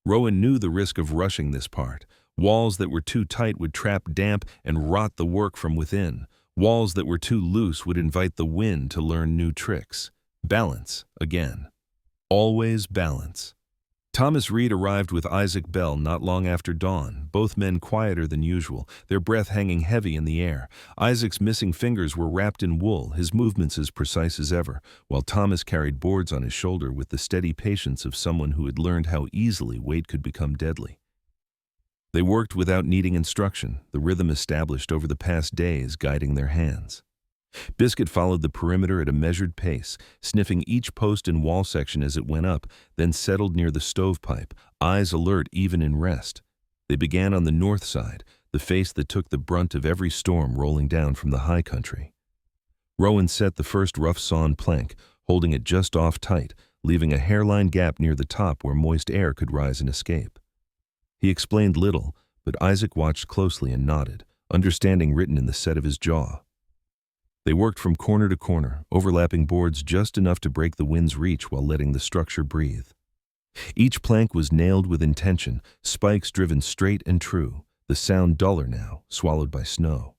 Rowan knew the risk of rushing this part. Walls that were too tight would trap damp and rot the work from within. Walls that were too loose would invite the wind to learn new tricks. Balance, again. Always balance. Thomas Reed arrived with Isaac Bell not long after dawn, both men quieter than usual, their breath hanging heavy in the air. Isaac's missing fingers were wrapped in wool, his movements as precise as ever, while Thomas carried boards on his shoulder with the steady patience of someone who had learned how easily weight could become deadly. They worked without needing instruction, the rhythm established over the past days guiding their hands. Biscuit followed the perimeter at a measured pace, sniffing each post and wall section as it went up, then settled near the stovepipe, eyes alert even in rest. They began on the north side, the face that took the brunt of every storm rolling down from the high country. Rowan set the first rough-sawn plank, holding it just off tight, leaving a hairline gap near the top where moist air could rise and escape. He explained little, but Isaac watched closely and nodded, understanding written in the set of his jaw. They worked from corner to corner, overlapping boards just enough to break the wind's reach while letting the structure breathe. Each plank was nailed with intention, spikes driven straight and true, the sound duller now, swallowed by snow.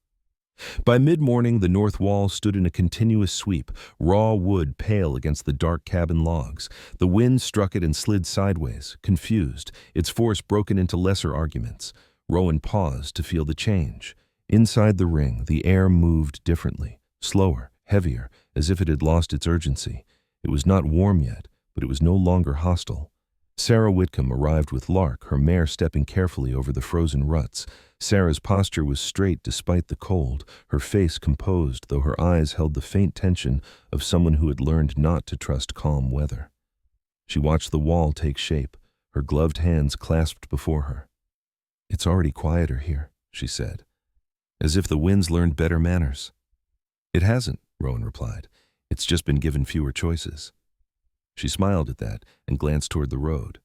By mid-morning, the north wall stood in a continuous sweep, raw wood pale against the dark cabin logs. The wind struck it and slid sideways, confused, its force broken into lesser arguments. Rowan paused to feel the change. Inside the ring, the air moved differently. Slower, heavier, as if it had lost its urgency. It was not warm yet, but it was no longer hostile. Sarah Whitcomb arrived with Lark, her mare stepping carefully over the frozen ruts. Sarah's posture was straight despite the cold, her face composed, though her eyes held the faint tension of someone who had learned not to trust calm weather. She watched the wall take shape, her gloved hands clasped before her. "It's already quieter here," she said, "as if the wind's learned better manners." "It hasn't," Rowan replied. "It's just been given fewer choices." She smiled at that and glanced toward the road.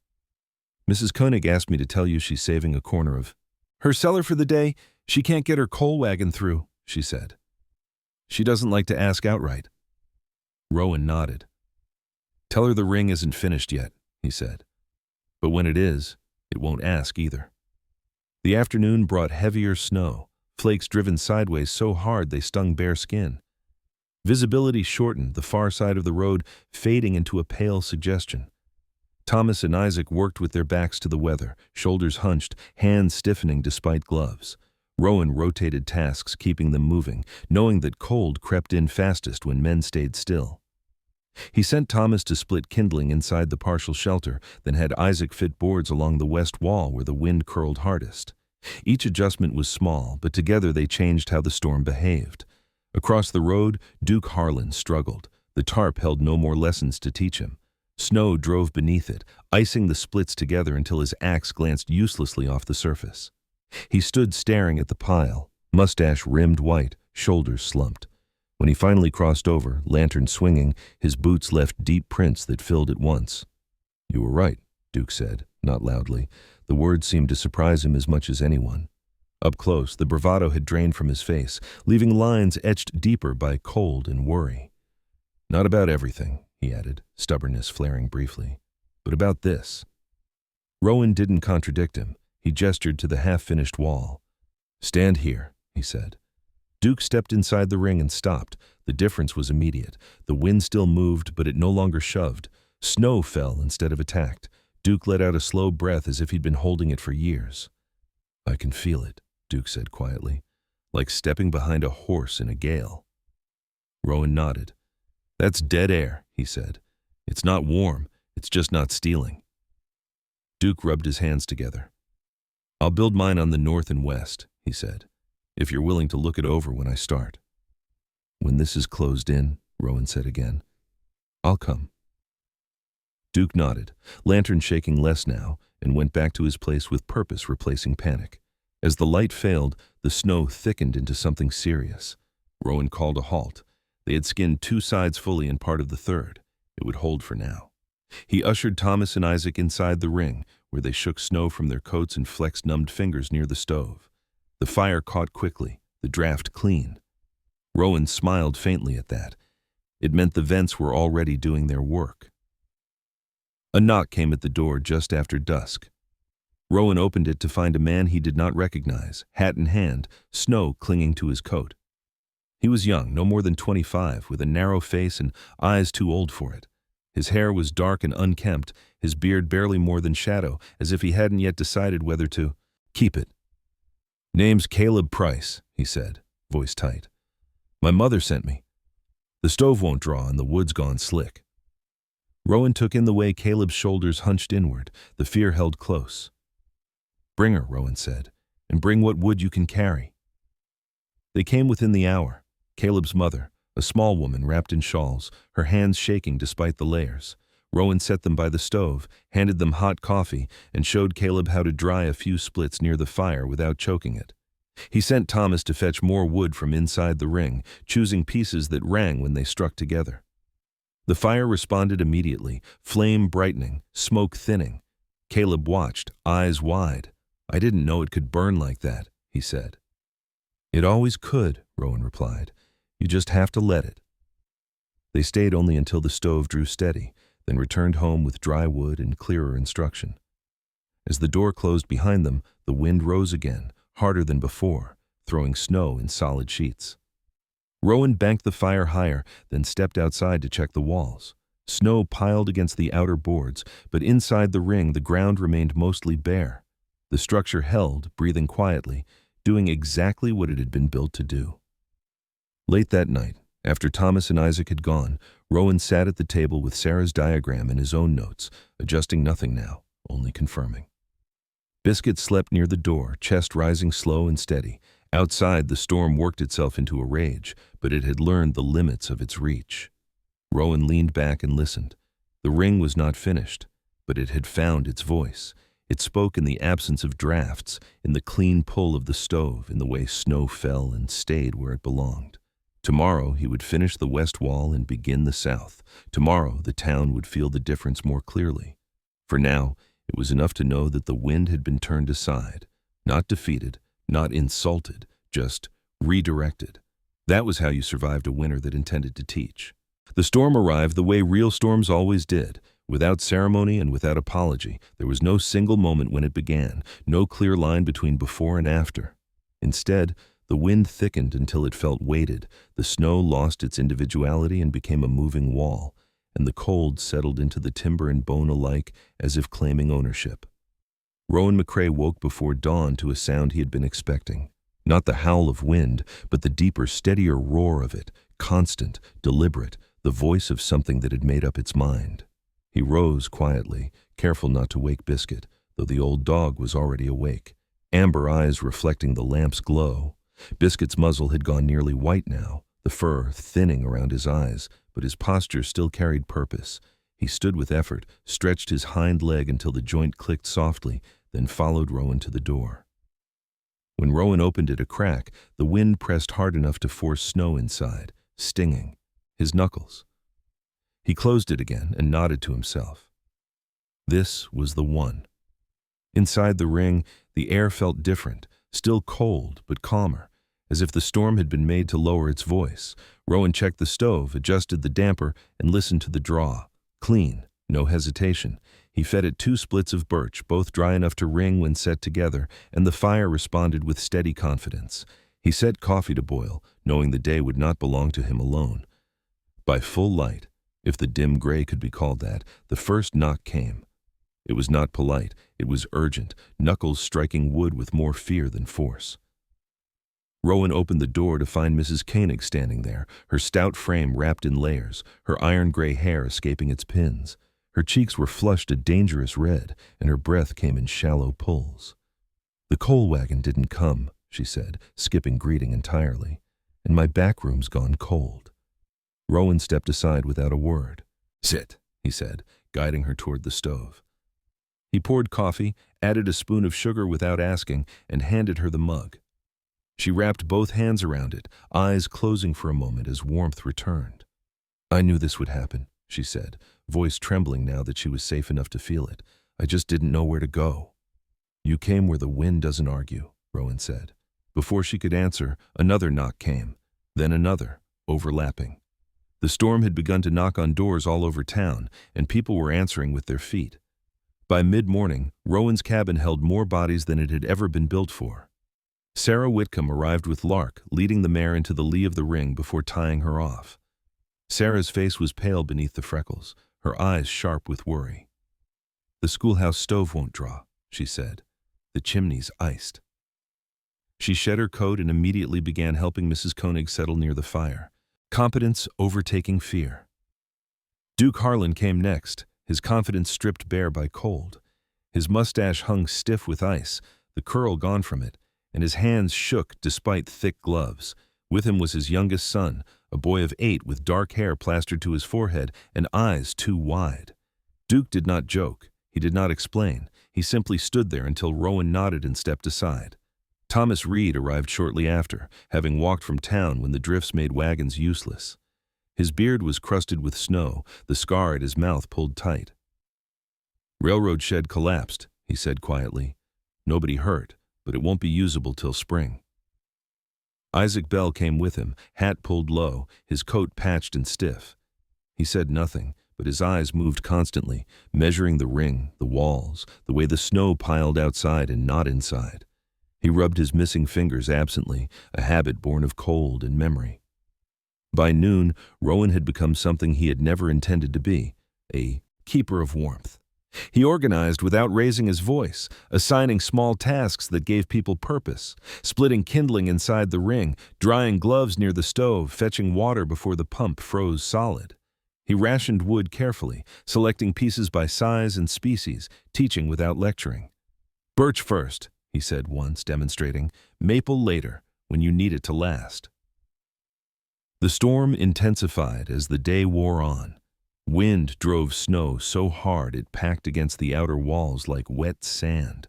"Mrs. Koenig asked me to tell you she's saving a corner of her cellar for the day. She can't get her coal wagon through," she said. "She doesn't like to ask outright." Rowan nodded. "Tell her the ring isn't finished yet," he said. "But when it is, it won't ask either." The afternoon brought heavier snow, flakes driven sideways so hard they stung bare skin. Visibility shortened, the far side of the road fading into a pale suggestion. Thomas and Isaac worked with their backs to the weather, shoulders hunched, hands stiffening despite gloves. Rowan rotated tasks, keeping them moving, knowing that cold crept in fastest when men stayed still. He sent Thomas to split kindling inside the partial shelter, then had Isaac fit boards along the west wall where the wind curled hardest. Each adjustment was small, but together they changed how the storm behaved. Across the road, Duke Harlan struggled. The tarp held no more lessons to teach him. Snow drove beneath it, icing the splits together until his axe glanced uselessly off the surface. He stood staring at the pile, mustache rimmed white, shoulders slumped. When he finally crossed over, lantern swinging, his boots left deep prints that filled at once. "You were right," Duke said, not loudly. The words seemed to surprise him as much as anyone. Up close, the bravado had drained from his face, leaving lines etched deeper by cold and worry. "Not about everything," he added, stubbornness flaring briefly, "but about this." Rowan didn't contradict him. He gestured to the half-finished wall. "Stand here," he said. Duke stepped inside the ring and stopped. The difference was immediate. The wind still moved, but it no longer shoved. Snow fell instead of attacked. Duke let out a slow breath as if he'd been holding it for years. "I can feel it," Duke said quietly, "like stepping behind a horse in a gale." Rowan nodded. "That's dead air," he said. "It's not warm, it's just not stealing." Duke rubbed his hands together. "I'll build mine on the north and west," he said, "if you're willing to look it over when I start." "When this is closed in," Rowan said again, "I'll come." Duke nodded, lantern shaking less now, and went back to his place with purpose replacing panic. As the light failed, the snow thickened into something serious. Rowan called a halt. They had skinned 2 sides fully and part of the third. It would hold for now. He ushered Thomas and Isaac inside the ring, where they shook snow from their coats and flexed numbed fingers near the stove. The fire caught quickly, the draft clean. Rowan smiled faintly at that. It meant the vents were already doing their work. A knock came at the door just after dusk. Rowan opened it to find a man he did not recognize, hat in hand, snow clinging to his coat. He was young, no more than 25, with a narrow face and eyes too old for it. His hair was dark and unkempt, his beard barely more than shadow, as if he hadn't yet decided whether to keep it. "Name's Caleb Price," he said, voice tight. "My mother sent me. The stove won't draw and the wood's gone slick." Rowan took in the way Caleb's shoulders hunched inward, the fear held close. "Bring her," Rowan said, "and bring what wood you can carry." They came within the hour. Caleb's mother, a small woman wrapped in shawls, her hands shaking despite the layers. Rowan set them by the stove, handed them hot coffee, and showed Caleb how to dry a few splits near the fire without choking it. He sent Thomas to fetch more wood from inside the ring, choosing pieces that rang when they struck together. The fire responded immediately, flame brightening, smoke thinning. Caleb watched, eyes wide. "I didn't know it could burn like that," he said. "It always could," Rowan replied. "You just have to let it." They stayed only until the stove drew steady, then returned home with dry wood and clearer instruction. As the door closed behind them, the wind rose again, harder than before, throwing snow in solid sheets. Rowan banked the fire higher, then stepped outside to check the walls. Snow piled against the outer boards, but inside the ring the ground remained mostly bare. The structure held, breathing quietly, doing exactly what it had been built to do. Late that night, after Thomas and Isaac had gone, Rowan sat at the table with Sarah's diagram and his own notes, adjusting nothing now, only confirming. Biscuit slept near the door, chest rising slow and steady. Outside, the storm worked itself into a rage, but it had learned the limits of its reach. Rowan leaned back and listened. The ring was not finished, but it had found its voice. It spoke in the absence of drafts, in the clean pull of the stove, in the way snow fell and stayed where it belonged. Tomorrow he would finish the west wall and begin the south. Tomorrow the town would feel the difference more clearly. For now, it was enough to know that the wind had been turned aside, not defeated, not insulted, just redirected. That was how you survived a winter that intended to teach. The storm arrived the way real storms always did, without ceremony and without apology. There was no single moment when it began, no clear line between before and after. Instead, the wind thickened until it felt weighted, the snow lost its individuality and became a moving wall, and the cold settled into the timber and bone alike as if claiming ownership. Rowan McCrae woke before dawn to a sound he had been expecting. Not the howl of wind, but the deeper, steadier roar of it, constant, deliberate, the voice of something that had made up its mind. He rose quietly, careful not to wake Biscuit, though the old dog was already awake, amber eyes reflecting the lamp's glow. Biscuit's muzzle had gone nearly white now, the fur thinning around his eyes, but his posture still carried purpose. He stood with effort, stretched his hind leg until the joint clicked softly, then followed Rowan to the door. When Rowan opened it a crack, the wind pressed hard enough to force snow inside, stinging his knuckles. He closed it again and nodded to himself. This was the one. Inside the ring, the air felt different, still cold but calmer, as if the storm had been made to lower its voice. Rowan checked the stove, adjusted the damper, and listened to the draw. Clean, no hesitation. He fed it 2 splits of birch, both dry enough to ring when set together, and the fire responded with steady confidence. He set coffee to boil, knowing the day would not belong to him alone. By full light, if the dim gray could be called that, the first knock came. It was not polite, it was urgent, knuckles striking wood with more fear than force. Rowan opened the door to find Mrs. Koenig standing there, her stout frame wrapped in layers, her iron-gray hair escaping its pins. Her cheeks were flushed a dangerous red, and her breath came in shallow pulls. "The coal wagon didn't come," she said, skipping greeting entirely, "and my back room's gone cold." Rowan stepped aside without a word. "Sit," he said, guiding her toward the stove. He poured coffee, added a spoon of sugar without asking, and handed her the mug. She wrapped both hands around it, eyes closing for a moment as warmth returned. "I knew this would happen," she said, voice trembling now that she was safe enough to feel it. "I just didn't know where to go." "You came where the wind doesn't argue," Rowan said. Before she could answer, another knock came, then another, overlapping. The storm had begun to knock on doors all over town, and people were answering with their feet. By mid-morning, Rowan's cabin held more bodies than it had ever been built for. Sarah Whitcomb arrived with Lark, leading the mare into the lee of the ring before tying her off. Sarah's face was pale beneath the freckles. her eyes sharp with worry. "The schoolhouse stove won't draw," she said. "The chimney's iced." She shed her coat and immediately began helping Mrs. Koenig settle near the fire. Competence overtaking fear. Duke Harlan came next, his confidence stripped bare by cold. His mustache hung stiff with ice, the curl gone from it, and his hands shook despite thick gloves. With him was his youngest son, a boy of 8 with dark hair plastered to his forehead and eyes too wide. Duke did not joke. He did not explain. He simply stood there until Rowan nodded and stepped aside. Thomas Reed arrived shortly after, having walked from town when the drifts made wagons useless. His beard was crusted with snow, the scar at his mouth pulled tight. "Railroad shed collapsed," he said quietly. "Nobody hurt, but it won't be usable till spring." Isaac Bell came with him, hat pulled low, his coat patched and stiff. He said nothing, but his eyes moved constantly, measuring the ring, the walls, the way the snow piled outside and not inside. He rubbed his missing fingers absently, a habit born of cold and memory. By noon, Rowan had become something he had never intended to be, a keeper of warmth. He organized without raising his voice, assigning small tasks that gave people purpose, splitting kindling inside the ring, drying gloves near the stove, fetching water before the pump froze solid. He rationed wood carefully, selecting pieces by size and species, teaching without lecturing. "Birch first," he said once, demonstrating. "Maple later, when you need it to last." The storm intensified as the day wore on. Wind drove snow so hard it packed against the outer walls like wet sand.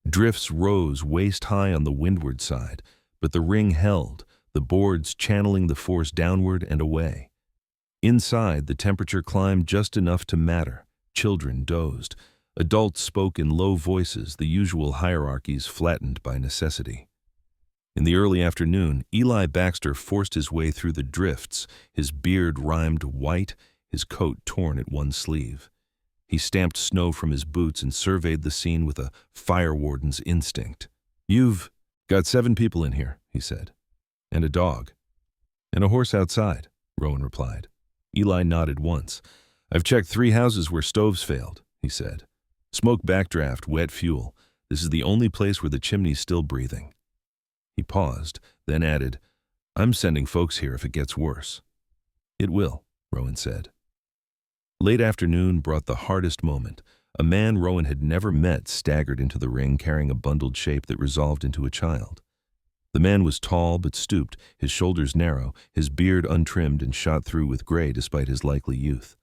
Drifts rose waist-high on the windward side, but the ring held, the boards channeling the force downward and away. Inside, the temperature climbed just enough to matter. Children dozed. Adults spoke in low voices, the usual hierarchies flattened by necessity. In the early afternoon, Eli Baxter forced his way through the drifts, his beard rimed white, his coat torn at one sleeve. He stamped snow from his boots and surveyed the scene with a fire warden's instinct. "You've got 7 people in here," he said. "And a dog." "And a horse outside," Rowan replied. Eli nodded once. "I've checked 3 houses where stoves failed," he said. "Smoke backdraft, wet fuel. This is the only place where the chimney's still breathing." He paused, then added, "I'm sending folks here if it gets worse." "It will," Rowan said. Late afternoon brought the hardest moment. A man Rowan had never met staggered into the ring carrying a bundled shape that resolved into a child. The man was tall but stooped, his shoulders narrow, his beard untrimmed and shot through with gray despite his likely youth.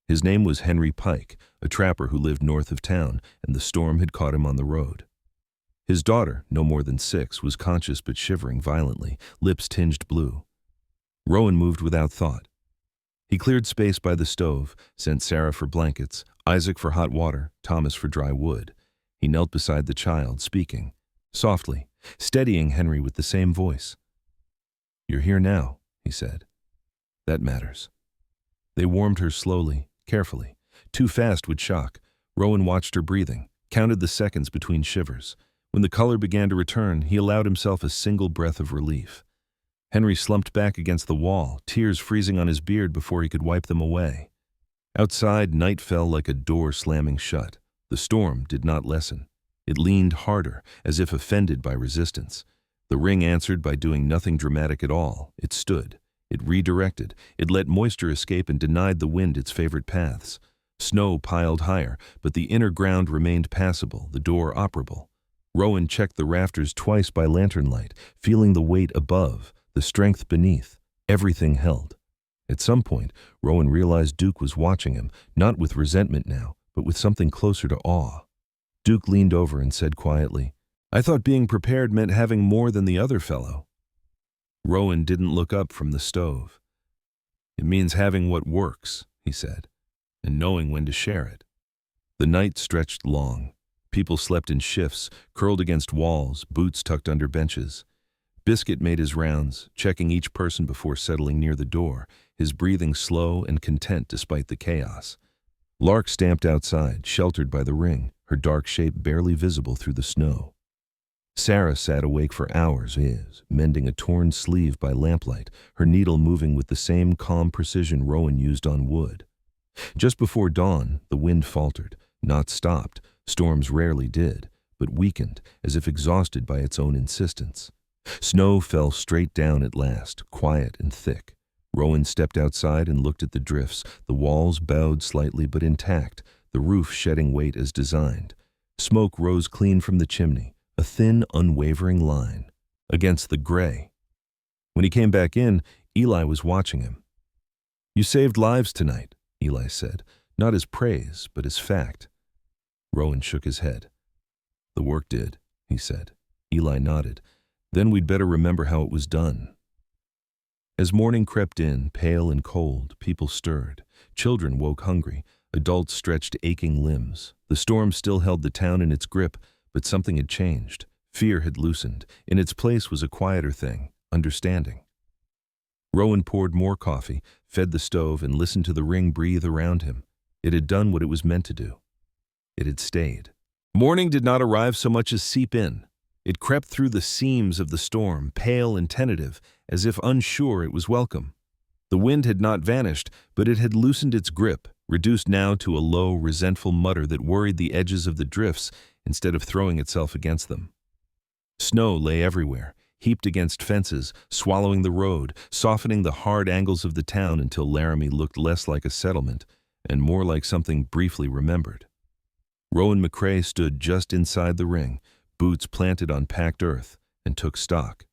His name was Henry Pike, a trapper who lived north of town, and the storm had caught him on the road. His daughter, no more than 6, was conscious but shivering violently, lips tinged blue. Rowan moved without thought. He cleared space by the stove, sent Sarah for blankets, Isaac for hot water, Thomas for dry wood. He knelt beside the child, speaking, softly, steadying Henry with the same voice. "You're here now," he said. "That matters." They warmed her slowly, carefully. Too fast would shock. Rowan watched her breathing, counted the seconds between shivers. When the color began to return, he allowed himself a single breath of relief. Henry slumped back against the wall, tears freezing on his beard before he could wipe them away. Outside, night fell like a door slamming shut. The storm did not lessen. It leaned harder, as if offended by resistance. The ring answered by doing nothing dramatic at all. It stood. It redirected. It let moisture escape and denied the wind its favorite paths. Snow piled higher, but the inner ground remained passable, the door operable. Rowan checked the rafters twice by lantern light, feeling the weight above, the strength beneath. Everything held. At some point, Rowan realized Duke was watching him, not with resentment now, but with something closer to awe. Duke leaned over and said quietly, "I thought being prepared meant having more than the other fellow." Rowan didn't look up from the stove. "It means having what works," he said, "and knowing when to share it." The night stretched long. People slept in shifts, curled against walls, boots tucked under benches. Biscuit made his rounds, checking each person before settling near the door, his breathing slow and content despite the chaos. Lark stamped outside, sheltered by the ring, her dark shape barely visible through the snow. Sarah sat awake for hours, mending a torn sleeve by lamplight, her needle moving with the same calm precision Rowan used on wood. Just before dawn, the wind faltered, not stopped. Storms rarely did, but weakened, as if exhausted by its own insistence. Snow fell straight down at last, quiet and thick. Rowan stepped outside and looked at the drifts, the walls bowed slightly but intact, the roof shedding weight as designed. Smoke rose clean from the chimney, a thin, unwavering line, against the gray. When he came back in, Eli was watching him. "You saved lives tonight," Eli said, not as praise, but as fact. Rowan shook his head. "The work did," he said. Eli nodded. "Then we'd better remember how it was done." As morning crept in, pale and cold, people stirred. Children woke hungry. Adults stretched aching limbs. The storm still held the town in its grip, but something had changed. Fear had loosened. In its place was a quieter thing, understanding. Rowan poured more coffee, fed the stove, and listened to the ring breathe around him. It had done what it was meant to do. It had stayed. Morning did not arrive so much as seep in. It crept through the seams of the storm, pale and tentative, as if unsure it was welcome. The wind had not vanished, but it had loosened its grip, reduced now to a low, resentful mutter that worried the edges of the drifts instead of throwing itself against them. Snow lay everywhere, heaped against fences, swallowing the road, softening the hard angles of the town until Laramie looked less like a settlement and more like something briefly remembered. Rowan McCrae stood just inside the ring, boots planted on packed earth, and took stock.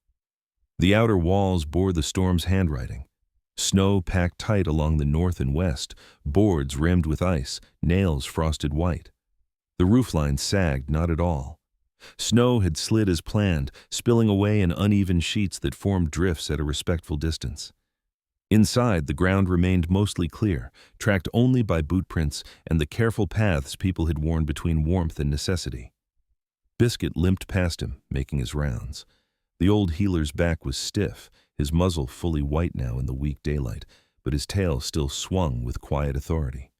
The outer walls bore the storm's handwriting. Snow packed tight along the north and west, boards rimmed with ice, nails frosted white. The roofline sagged not at all. Snow had slid as planned, spilling away in uneven sheets that formed drifts at a respectful distance. Inside, the ground remained mostly clear, tracked only by boot prints and the careful paths people had worn between warmth and necessity. Biscuit limped past him, making his rounds. The old healer's back was stiff, his muzzle fully white now in the weak daylight, but his tail still swung with quiet authority.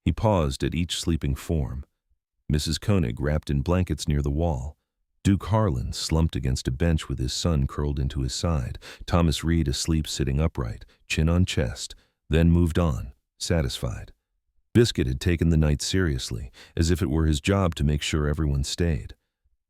He paused at each sleeping form. Mrs. Koenig wrapped in blankets near the wall. Duke Harlan slumped against a bench with his son curled into his side, Thomas Reed asleep sitting upright, chin on chest, then moved on, satisfied. Biscuit had taken the night seriously, as if it were his job to make sure everyone stayed.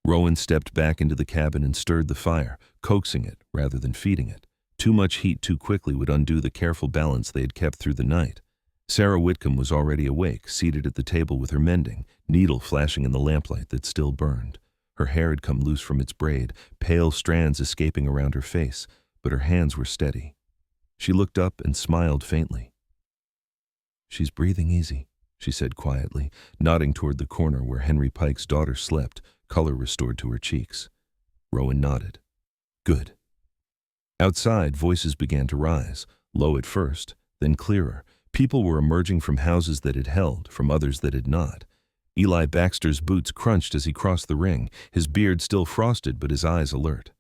Rowan stepped back into the cabin and stirred the fire, coaxing it rather than feeding it. Too much heat too quickly would undo the careful balance they had kept through the night. Sarah Whitcomb was already awake, seated at the table with her mending, needle flashing in the lamplight that still burned. Her hair had come loose from its braid, pale strands escaping around her face, but her hands were steady. She looked up and smiled faintly. "She's breathing easy," she said quietly, nodding toward the corner where Henry Pike's daughter slept, color restored to her cheeks. Rowan nodded. "Good." Outside, voices began to rise, low at first, then clearer. People were emerging from houses that had held, from others that had not. Eli Baxter's boots crunched as he crossed the ring, his beard still frosted but his eyes alert.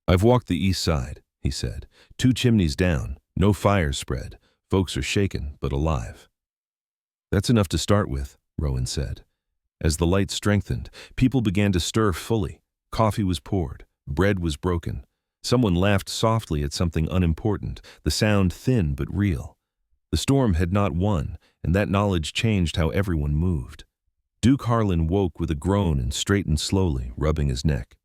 "I've walked the east side," he said. "2 chimneys down, no fire spread. Folks are shaken, but alive." "That's enough to start with," Rowan said. As the light strengthened, people began to stir fully. Coffee was poured. Bread was broken. Someone laughed softly at something unimportant, the sound thin but real. The storm had not won, and that knowledge changed how everyone moved. Duke Harlan woke with a groan and straightened slowly, rubbing his neck.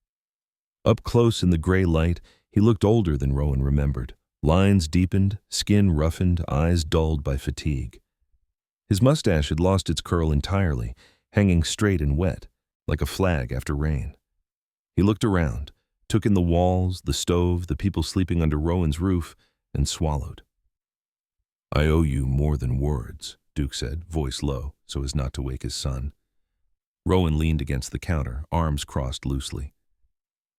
Up close in the gray light, he looked older than Rowan remembered. Lines deepened, skin roughened, eyes dulled by fatigue. His mustache had lost its curl entirely, hanging straight and wet, like a flag after rain. He looked around, took in the walls, the stove, the people sleeping under Rowan's roof, and swallowed. "I owe you more than words," Duke said, voice low, so as not to wake his son. Rowan leaned against the counter, arms crossed loosely.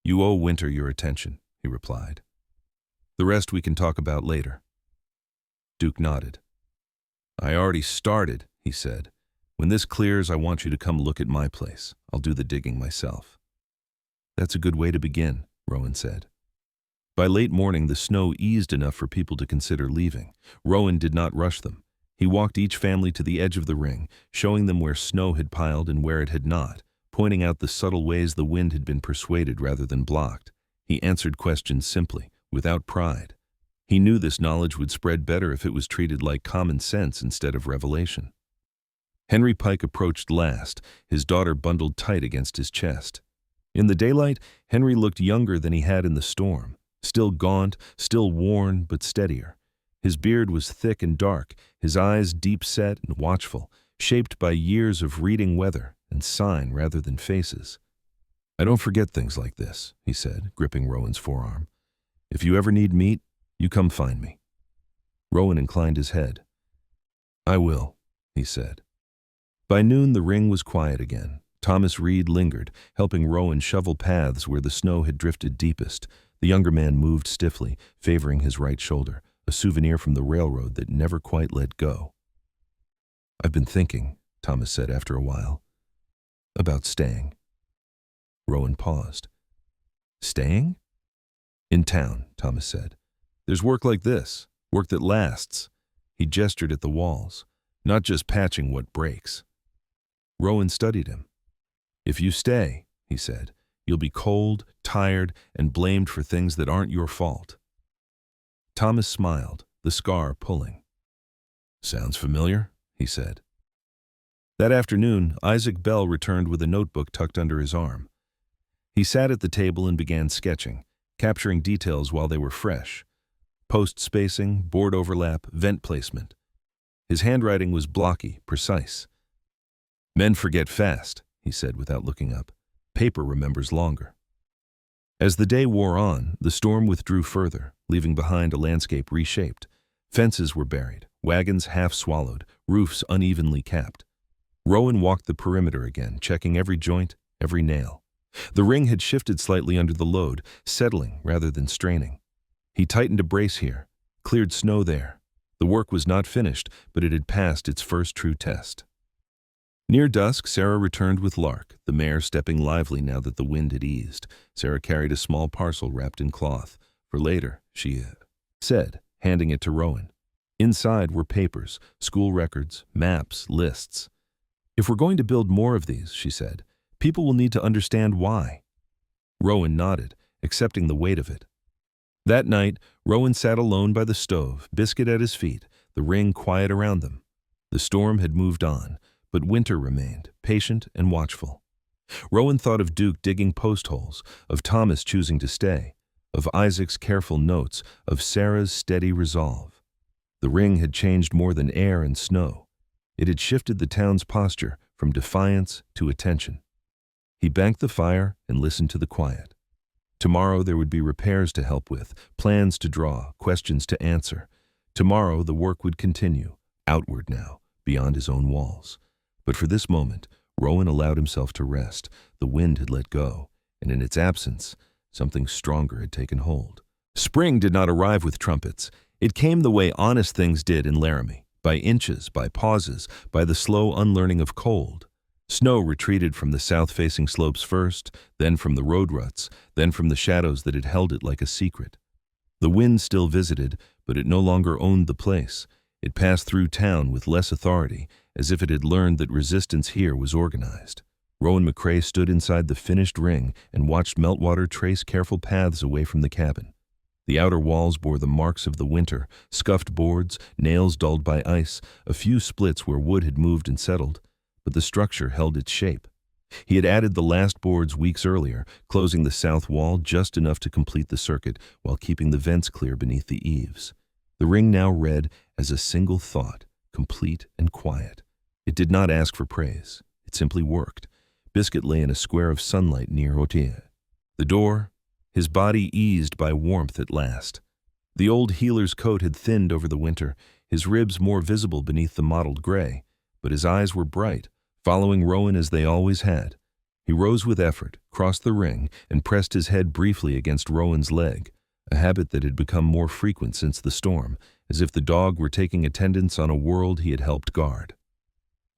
"You owe Winter your attention," he replied. "The rest we can talk about later." Duke nodded. "I already started," he said. "When this clears, I want you to come look at my place. I'll do the digging myself." "That's a good way to begin," Rowan said. By late morning, the snow eased enough for people to consider leaving. Rowan did not rush them. He walked each family to the edge of the ring, showing them where snow had piled and where it had not, pointing out the subtle ways the wind had been persuaded rather than blocked. He answered questions simply, without pride. He knew this knowledge would spread better if it was treated like common sense instead of revelation. Henry Pike approached last, his daughter bundled tight against his chest. In the daylight, Henry looked younger than he had in the storm, still gaunt, still worn, but steadier. His beard was thick and dark, his eyes deep-set and watchful, shaped by years of reading weather and sign rather than faces. "I don't forget things like this," he said, gripping Rowan's forearm. "If you ever need meat, you come find me." Rowan inclined his head. "I will," he said. By noon, the ring was quiet again. Thomas Reed lingered, helping Rowan shovel paths where the snow had drifted deepest. The younger man moved stiffly, favoring his right shoulder, a souvenir from the railroad that never quite let go. "I've been thinking," Thomas said after a while, "about staying." Rowan paused. "Staying?" "In town," Thomas said. "There's work like this, work that lasts." He gestured at the walls, "not just patching what breaks." Rowan studied him. "If you stay," he said, "you'll be cold, tired, and blamed for things that aren't your fault." Thomas smiled, the scar pulling. "Sounds familiar," he said. That afternoon, Isaac Bell returned with a notebook tucked under his arm. He sat at the table and began sketching, capturing details while they were fresh. Post spacing, board overlap, vent placement. His handwriting was blocky, precise. "Men forget fast," he said without looking up. "Paper remembers longer." As the day wore on, the storm withdrew further, leaving behind a landscape reshaped. Fences were buried, wagons half swallowed, roofs unevenly capped. Rowan walked the perimeter again, checking every joint, every nail. The ring had shifted slightly under the load, settling rather than straining. He tightened a brace here, cleared snow there. The work was not finished, but it had passed its first true test. Near dusk, Sarah returned with Lark, the mare stepping lively now that the wind had eased. Sarah carried a small parcel wrapped in cloth. "For later," she said, handing it to Rowan. Inside were papers, school records, maps, lists. "If we're going to build more of these," she said, "people will need to understand why." Rowan nodded, accepting the weight of it. That night, Rowan sat alone by the stove, biscuit at his feet, the ring quiet around them. The storm had moved on, but winter remained, patient and watchful. Rowan thought of Duke digging post holes, of Thomas choosing to stay, of Isaac's careful notes, of Sarah's steady resolve. The ring had changed more than air and snow. It had shifted the town's posture from defiance to attention. He banked the fire and listened to the quiet. Tomorrow there would be repairs to help with, plans to draw, questions to answer. Tomorrow the work would continue, outward now, beyond his own walls. But for this moment, Rowan allowed himself to rest. The wind had let go, and in its absence, something stronger had taken hold. Spring did not arrive with trumpets. It came the way honest things did in Laramie, by inches, by pauses, by the slow unlearning of cold. Snow retreated from the south-facing slopes first, then from the road ruts, then from the shadows that had held it like a secret. The wind still visited, but it no longer owned the place. It passed through town with less authority, as if it had learned that resistance here was organized. Rowan McCrae stood inside the finished ring and watched meltwater trace careful paths away from the cabin. The outer walls bore the marks of the winter, scuffed boards, nails dulled by ice, a few splits where wood had moved and settled, but the structure held its shape. He had added the last boards weeks earlier, closing the south wall just enough to complete the circuit while keeping the vents clear beneath the eaves. The ring now read as a single thought, complete and quiet. It did not ask for praise. It simply worked. Biscuit lay in a square of sunlight near Otier. The door, his body eased by warmth at last. The old healer's coat had thinned over the winter, his ribs more visible beneath the mottled gray, but his eyes were bright, following Rowan as they always had. He rose with effort, crossed the ring, and pressed his head briefly against Rowan's leg, a habit that had become more frequent since the storm, as if the dog were taking attendance on a world he had helped guard.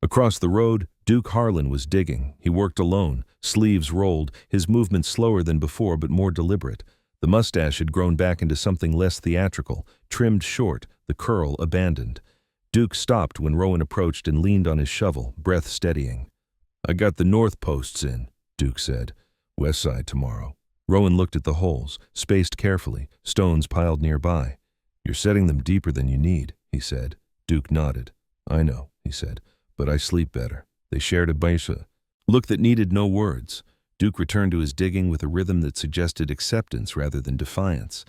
Across the road, Duke Harlan was digging. He worked alone, sleeves rolled, his movements slower than before but more deliberate. The mustache had grown back into something less theatrical, trimmed short, the curl abandoned. Duke stopped when Rowan approached and leaned on his shovel, breath steadying. "I got the north posts in," Duke said. "West side tomorrow." Rowan looked at the holes, spaced carefully, stones piled nearby. You're setting them deeper than you need, he said. Duke nodded. I know, he said, but I sleep better. They shared a baisha look that needed no words. Duke returned to his digging with a rhythm that suggested acceptance rather than defiance.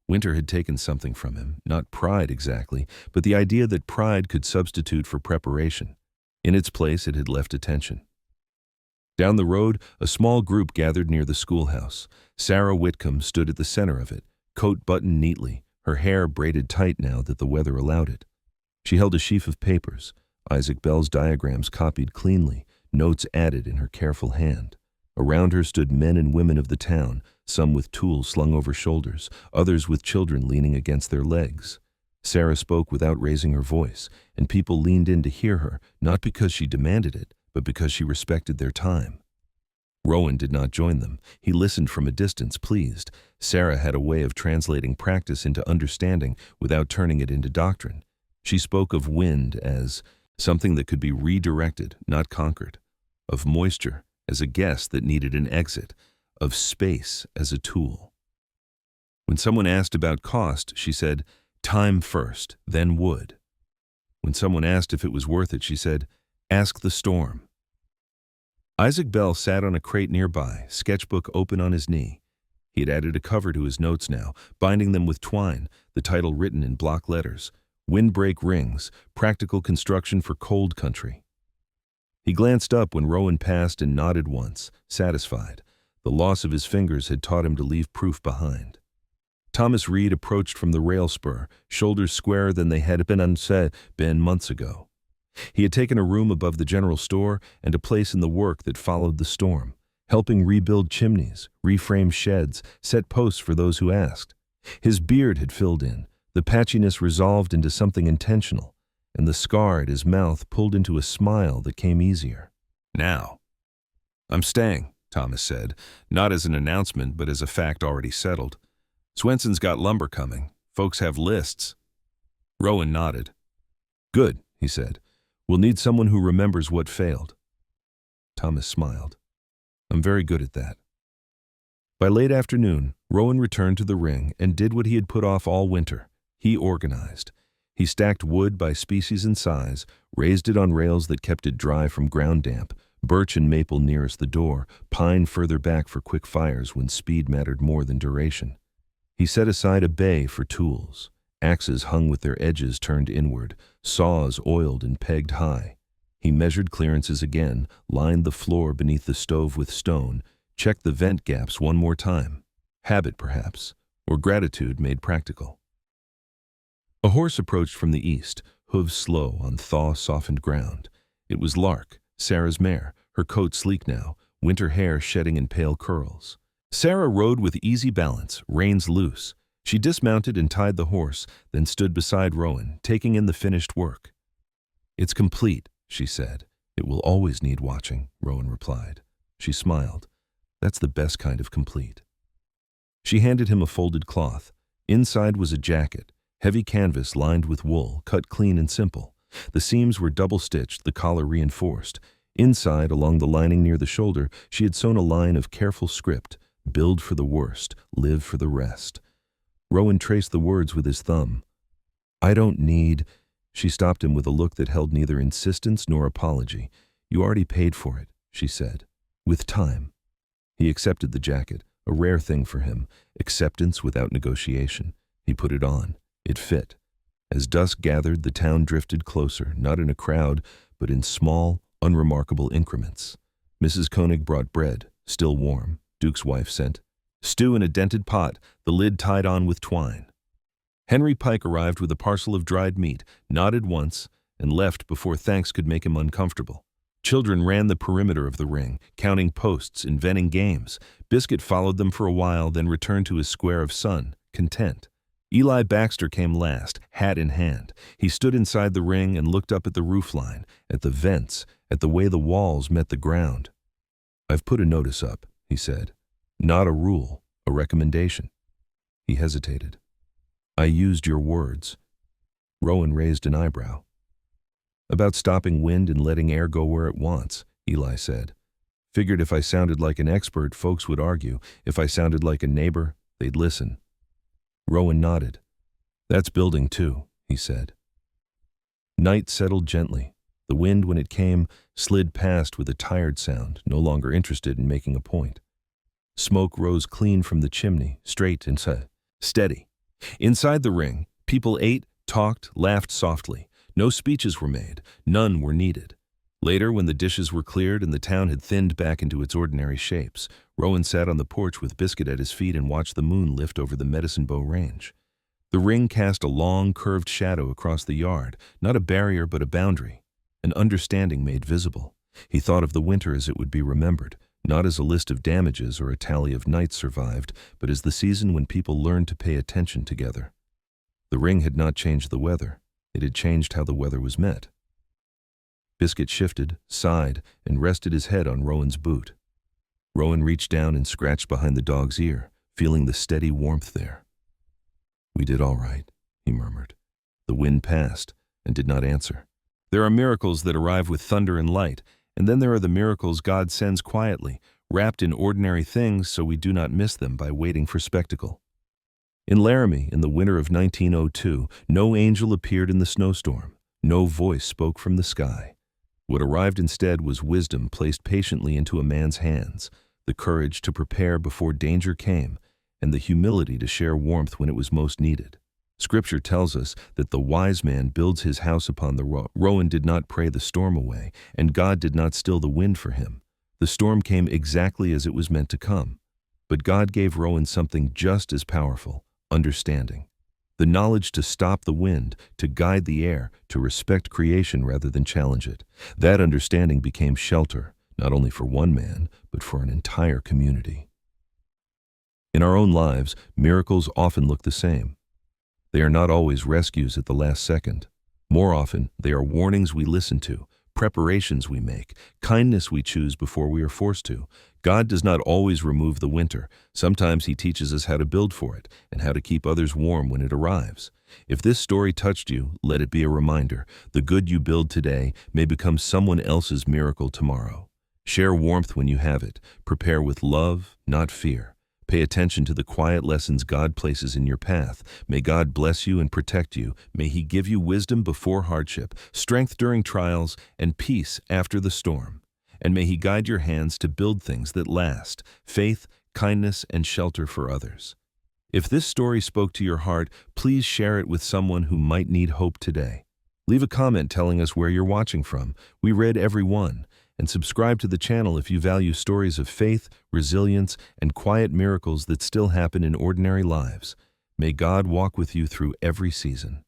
Winter had taken something from him, not pride exactly, but the idea that pride could substitute for preparation. In its place, it had left attention. Down the road, a small group gathered near the schoolhouse. Sarah Whitcomb stood at the center of it, coat buttoned neatly, her hair braided tight now that the weather allowed it. She held a sheaf of papers, Isaac Bell's diagrams copied cleanly, notes added in her careful hand. Around her stood men and women of the town, some with tools slung over shoulders, others with children leaning against their legs. Sarah spoke without raising her voice, and people leaned in to hear her, not because she demanded it, but because she respected their time. Rowan did not join them. He listened from a distance, pleased. Sarah had a way of translating practice into understanding without turning it into doctrine. She spoke of wind as something that could be redirected, not conquered, of moisture as a guest that needed an exit, of space as a tool. When someone asked about cost, she said, time first, then wood. When someone asked if it was worth it, she said, ask the storm. Isaac Bell sat on a crate nearby, sketchbook open on his knee. He had added a cover to his notes now, binding them with twine, the title written in block letters, Windbreak Rings, Practical Construction for Cold Country. He glanced up when Rowan passed and nodded once, satisfied. The loss of his fingers had taught him to leave proof behind. Thomas Reed approached from the rail spur, shoulders squarer than they had been months ago. He had taken a room above the general store and a place in the work that followed the storm, helping rebuild chimneys, reframe sheds, set posts for those who asked. His beard had filled in, the patchiness resolved into something intentional, and the scar at his mouth pulled into a smile that came easier. Now, I'm staying, Thomas said, not as an announcement but as a fact already settled. Swenson's got lumber coming. Folks have lists. Rowan nodded. Good, he said. We'll need someone who remembers what failed. Thomas smiled. I'm very good at that. By late afternoon, Rowan returned to the ring and did what he had put off all winter. He organized. He stacked wood by species and size, raised it on rails that kept it dry from ground damp, birch and maple nearest the door, pine further back for quick fires when speed mattered more than duration. He set aside a bay for tools. Axes hung with their edges turned inward, saws oiled and pegged high. He measured clearances again, lined the floor beneath the stove with stone, checked the vent gaps one more time. Habit, perhaps, or gratitude made practical. A horse approached from the east, hooves slow on thaw-softened ground. It was Lark, Sarah's mare, her coat sleek now, winter hair shedding in pale curls. Sarah rode with easy balance, reins loose. She dismounted and tied the horse, then stood beside Rowan, taking in the finished work. It's complete, she said. It will always need watching, Rowan replied. She smiled. That's the best kind of complete. She handed him a folded cloth. Inside was a jacket, heavy canvas lined with wool, cut clean and simple. The seams were double-stitched, the collar reinforced. Inside, along the lining near the shoulder, she had sewn a line of careful script, build for the worst, live for the rest. Rowan traced the words with his thumb. I don't need... She stopped him with a look that held neither insistence nor apology. You already paid for it, she said, with time. He accepted the jacket, a rare thing for him, acceptance without negotiation. He put it on. It fit. As dusk gathered, the town drifted closer, not in a crowd, but in small, unremarkable increments. Mrs. Koenig brought bread, still warm. Duke's wife sent stew in a dented pot, the lid tied on with twine. Henry Pike arrived with a parcel of dried meat, nodded once, and left before thanks could make him uncomfortable. Children ran the perimeter of the ring, counting posts, inventing games. Biscuit followed them for a while, then returned to his square of sun, content. Eli Baxter came last, hat in hand. He stood inside the ring and looked up at the roofline, at the vents, at the way the walls met the ground. I've put a notice up, he said. Not a rule, a recommendation. He hesitated. I used your words. Rowan raised an eyebrow. About stopping wind and letting air go where it wants, Eli said. Figured if I sounded like an expert, folks would argue. If I sounded like a neighbor, they'd listen. Rowan nodded. "That's building too," he said. Night settled gently. The wind, when it came, slid past with a tired sound, no longer interested in making a point. Smoke rose clean from the chimney, straight and steady. Inside the ring, people ate, talked, laughed softly. No speeches were made, none were needed. Later, when the dishes were cleared and the town had thinned back into its ordinary shapes, Rowan sat on the porch with Biscuit at his feet and watched the moon lift over the Medicine Bow Range. The ring cast a long, curved shadow across the yard, not a barrier but a boundary, an understanding made visible. He thought of the winter as it would be remembered, not as a list of damages or a tally of nights survived, but as the season when people learned to pay attention together. The ring had not changed the weather. It had changed how the weather was met. Biscuit shifted, sighed, and rested his head on Rowan's boot. Rowan reached down and scratched behind the dog's ear, feeling the steady warmth there. "We did all right," he murmured. The wind passed and did not answer. There are miracles that arrive with thunder and light, and then there are the miracles God sends quietly, wrapped in ordinary things so we do not miss them by waiting for spectacle. In Laramie, in the winter of 1902, no angel appeared in the snowstorm. No voice spoke from the sky. What arrived instead was wisdom placed patiently into a man's hands, the courage to prepare before danger came, and the humility to share warmth when it was most needed. Scripture tells us that the wise man builds his house upon the rock. Rowan did not pray the storm away, and God did not still the wind for him. The storm came exactly as it was meant to come. But God gave Rowan something just as powerful, understanding. The knowledge to stop the wind, to guide the air, to respect creation rather than challenge it. That understanding became shelter, not only for one man, but for an entire community. In our own lives, miracles often look the same. They are not always rescues at the last second. More often, they are warnings we listen to, preparations we make, kindness we choose before we are forced to. God does not always remove the winter. Sometimes He teaches us how to build for it and how to keep others warm when it arrives. If this story touched you, let it be a reminder. The good you build today may become someone else's miracle tomorrow. Share warmth when you have it. Prepare with love, not fear. Pay attention to the quiet lessons God places in your path. May God bless you and protect you. May He give you wisdom before hardship, strength during trials, and peace after the storm. And may He guide your hands to build things that last, faith, kindness, and shelter for others. If this story spoke to your heart, please share it with someone who might need hope today. Leave a comment telling us where you're watching from. We read every one. And subscribe to the channel if you value stories of faith, resilience, and quiet miracles that still happen in ordinary lives. May God walk with you through every season.